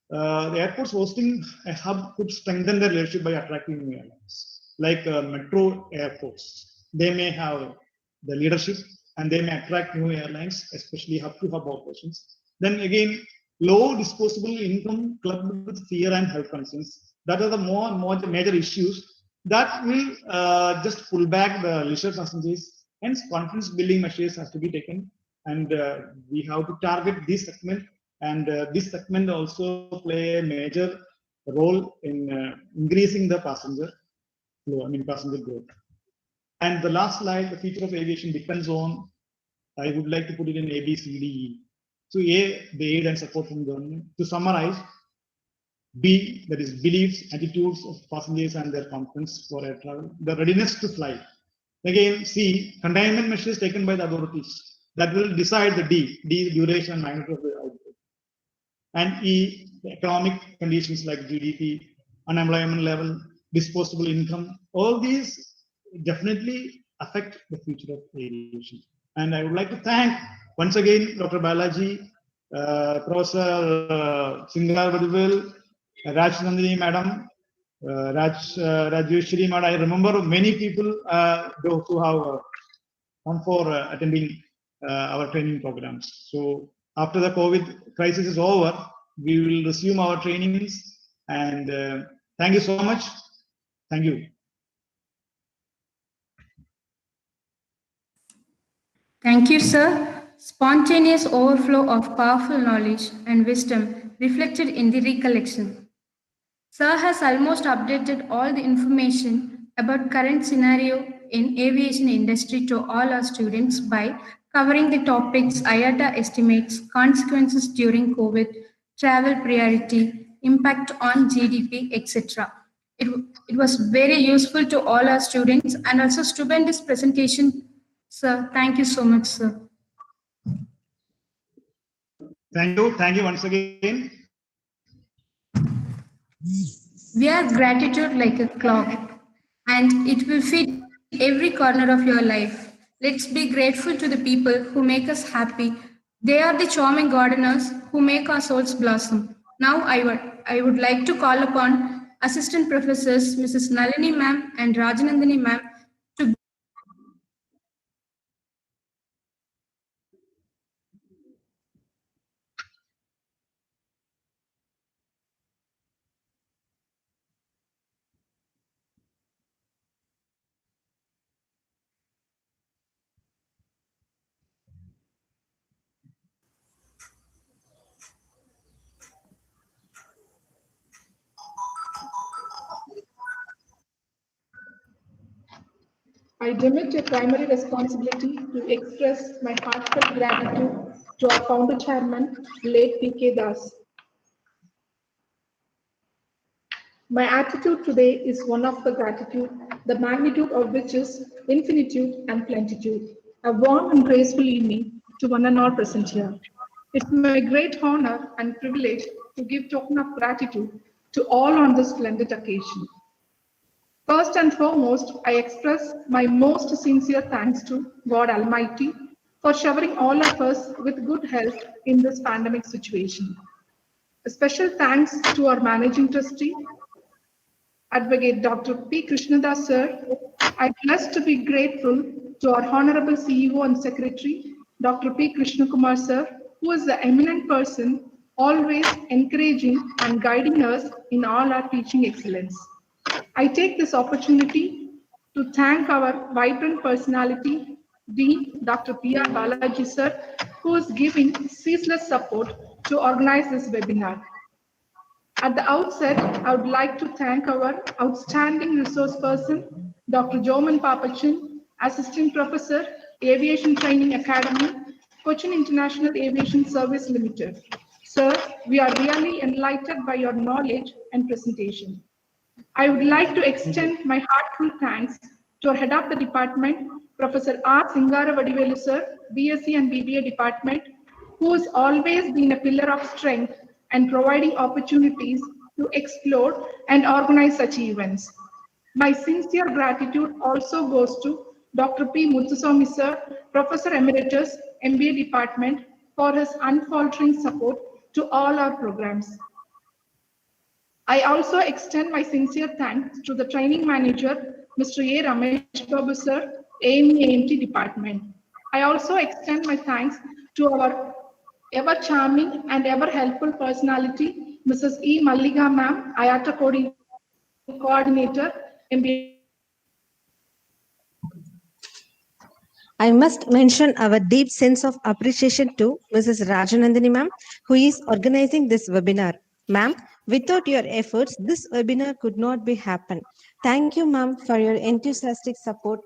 the airports hosting a hub could strengthen their leadership by attracting new airlines. Like metro airports, they may have the leadership and they may attract new airlines, especially hub-to-hub operations. Then again, low disposable income clubbed with fear and health concerns. That are the more major issues that will just pull back the leisure passengers. Hence, confidence building measures has to be taken, and we have to target this segment. And this segment also play a major role in increasing the passenger flow, passenger growth. And the last slide, the future of aviation depends on, I would like to put it in A, B, C, D, E. So A, the aid and support from government. To summarize, B, that is beliefs, attitudes of passengers and their confidence for air travel, the readiness to fly. Again, C, containment measures taken by the authorities that will decide the D, duration and magnitude of the outbreak. And E, the economic conditions like GDP, unemployment level, disposable income, all these definitely affect the future of aviation. And I would like to thank once again Dr. Balaji, Professor Singar Vadivel, Raj Nandini Madam, Rajeshwari Madam. I remember many people who have come for attending our training programs. So after the COVID crisis is over, we will resume our trainings. And thank you so much. Thank you. Thank you, sir. Spontaneous overflow of powerful knowledge and wisdom reflected in the recollection. Sir has almost updated all the information about current scenario in aviation industry to all our students by covering the topics IATA estimates, consequences during COVID, travel priority, impact on GDP, etc. It was very useful to all our students and also stupendous presentation. Sir, thank you so much, sir. Thank you. Thank you once again. We are gratitude like a clock, and it will feed every corner of your life. Let's be grateful to the people who make us happy. They are the charming gardeners who make our souls blossom. Now, I would like to call upon Assistant Professors Mrs. Nalini Ma'am and Rajanandani Ma'am to I deem it a primary responsibility to express my heartfelt gratitude to our founder chairman, late P.K. Das. My attitude today is one of the gratitude, the magnitude of which is infinitude and plenitude. A warm and graceful evening to one and all present here. It's my great honor and privilege to give token of gratitude to all on this splendid occasion. First and foremost, I express my most sincere thanks to God Almighty for showering all of us with good health in this pandemic situation. A special thanks to our Managing Trustee, Advocate Dr. P. Krishnadas sir. I'm blessed to be grateful to our Honorable CEO and Secretary, Dr. P. Krishnakumar sir, who is the eminent person always encouraging and guiding us in all our teaching excellence. I take this opportunity to thank our vibrant personality, Dean Dr. P.R. Balaji sir, who is giving ceaseless support to organize this webinar. At the outset, I would like to thank our outstanding resource person, Dr. Joman Papachan, Assistant Professor, Aviation Training Academy, Cochin International Aviation Service Limited. Sir, we are really enlightened by your knowledge and presentation. I would like to extend my heartfelt thanks to our head of the department, Professor R. Singara Vadivelu sir, BSc and BBA department, who has always been a pillar of strength and providing opportunities to explore and organize such events. My sincere gratitude also goes to Dr. P. Muthuswamy sir, Professor Emeritus, MBA department, for his unfaltering support to all our programs. I also extend my sincere thanks to the training manager, Mr. A. Ramesh Babu sir, AME department. I also extend my thanks to our ever charming and ever helpful personality, Mrs. E. Malliga ma'am, IATA coordinator, MBA. I must mention our deep sense of appreciation to Mrs. Rajanandani ma'am, who is organizing this webinar. Ma'am, without your efforts, this webinar could not be happen. Thank you, ma'am, for your enthusiastic support.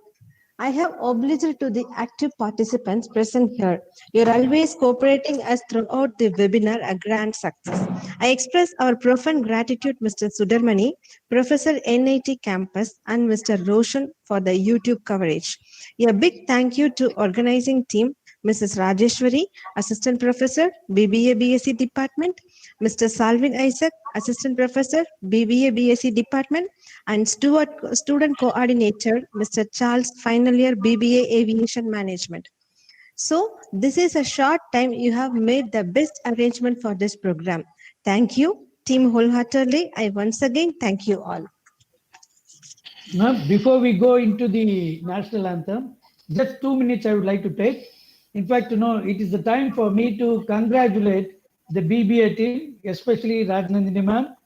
I have obliged to the active participants present here. You're always cooperating us throughout the webinar, a grand success. I express our profound gratitude, Mr. Sudarmani, Professor NIT Campus, and Mr. Roshan for the YouTube coverage. A big thank you to organizing team, Mrs. Rajeshwari, Assistant Professor, BBA BSc Department, Mr. Salvin Isaac, Assistant Professor, BBA BSc Department, and Student Coordinator, Mr. Charles, Final Year BBA Aviation Management. So, this is a short time you have made the best arrangement for this program. Thank you, team wholeheartedly. I once again thank you all. Now, before we go into the national anthem, just 2 minutes I would like to take. In fact, it is the time for me to congratulate the BBA team, especially Rajnandini ma'am.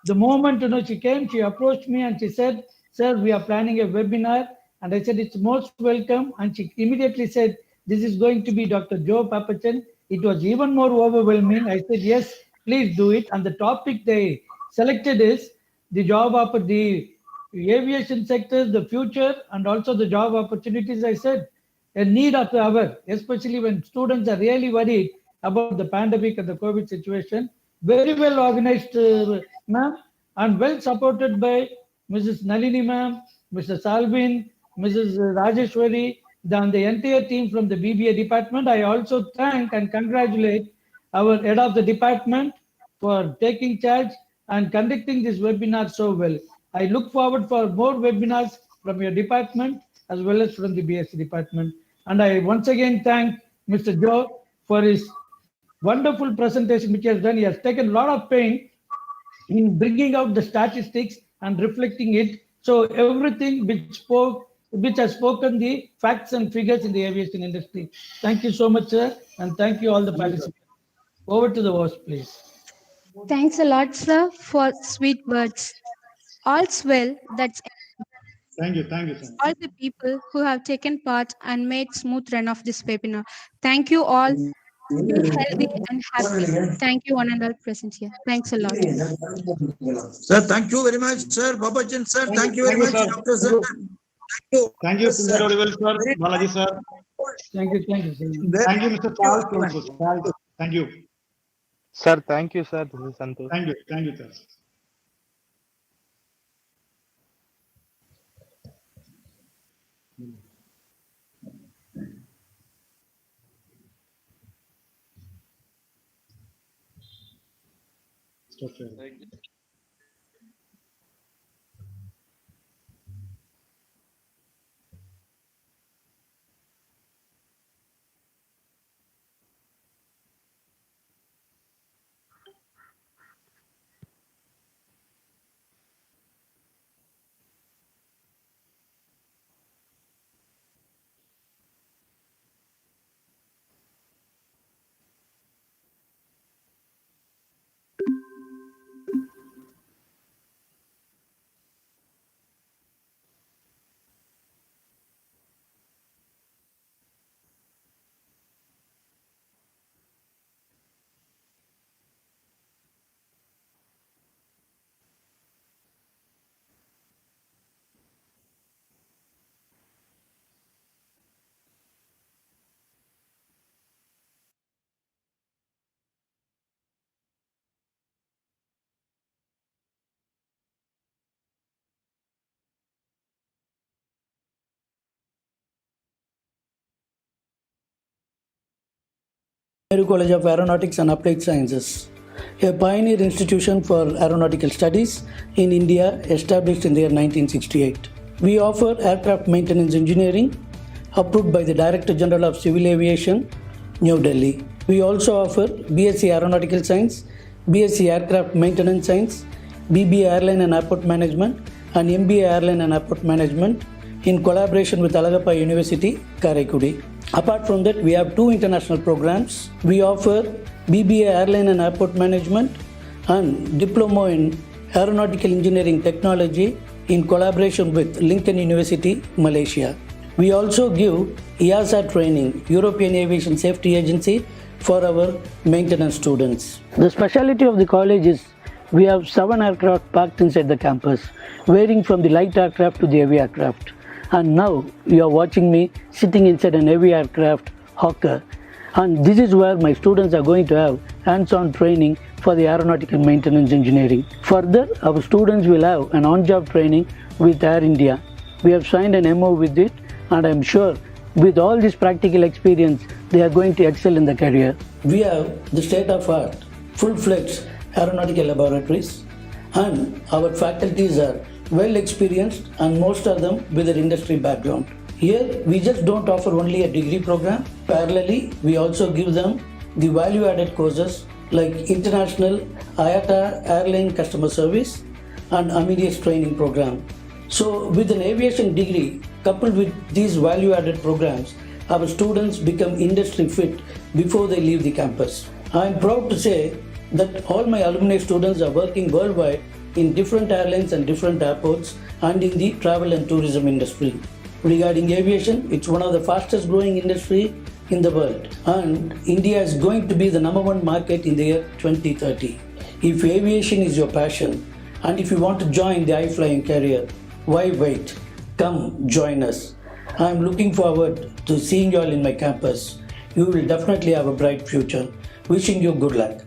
The moment she came, she approached me and she said, "Sir, we are planning a webinar." And I said, "It's most welcome." And she immediately said, "This is going to be Dr. Joe Papachan." It was even more overwhelming. I said, "Yes, please do it." And the topic they selected is the the aviation sector, the future, and also the job opportunities. I said, a need of the hour, especially when students are really worried about the pandemic and the COVID situation. Very well organized, ma'am, and well supported by Mrs. Nalini ma'am, Mr. Salvin, Mrs. Rajeshwari, and the entire team from the BBA department. I also thank and congratulate our head of the department for taking charge and conducting this webinar so well. I look forward for more webinars from your department as well as from the BSc department. And I once again thank Mr. Joe for his wonderful presentation which he has done. He has taken a lot of pain in bringing out the statistics and reflecting it. So everything which has spoken the facts and figures in the aviation industry. Thank you so much, sir. And thank you all the participants. Over to the host, please. Thanks a lot, sir, for sweet words. All's well, that's Thank you, sir. all the people who have taken part and made smooth run of this webinar. Thank you all. Be healthy and happy. Thank you, one and all present here. Thanks a lot. Sir, thank you very much, sir. Babachan, sir. Thank you very much, sir. Dr. Sir. Thank you, sir. Balaji, sir. Thank you, sir. Thank you, Mr. Charles. Thank you. Sir, thank you, sir. This is Santosh. Thank you, sir. Stop sharing. Nehru College of Aeronautics and Applied Sciences, a pioneer institution for aeronautical studies in India, established in the year 1968. We offer aircraft maintenance engineering, approved by the Director General of Civil Aviation, New Delhi. We also offer BSc Aeronautical Science, BSc Aircraft Maintenance Science, BBA Airline and Airport Management, and MBA Airline and Airport Management in collaboration with Alagappa University, Karaikudi. Apart from that, we have two international programs. We offer BBA Airline and Airport Management and Diploma in Aeronautical Engineering Technology in collaboration with Lincoln University, Malaysia. We also give EASA training, European Aviation Safety Agency, for our maintenance students. The specialty of the college is we have 7 aircraft parked inside the campus, varying from the light aircraft to the heavy aircraft. And now you are watching me sitting inside an heavy aircraft Hawker. And this is where my students are going to have hands-on training for the aeronautical maintenance engineering. Further, our students will have an on-job training with Air India. We have signed an MO with it, and I am sure with all this practical experience, they are going to excel in the career. We have the state-of-art, full-fledged aeronautical laboratories, and our faculties are well experienced and most of them with their industry background. Here, we just don't offer only a degree program. Parallelly, we also give them the value-added courses like International IATA Airline Customer Service and Amadeus Training Program. So, with an aviation degree coupled with these value-added programs, our students become industry fit before they leave the campus. I am proud to say that all my alumni students are working worldwide in different airlines and different airports and in the travel and tourism industry. Regarding aviation, it's one of the fastest growing industry in the world, and India is going to be the #1 market in the year 2030. If aviation is your passion and if you want to join the high-flying career, why wait? Come join us. I'm looking forward to seeing you all in my campus. You will definitely have a bright future. Wishing you good luck.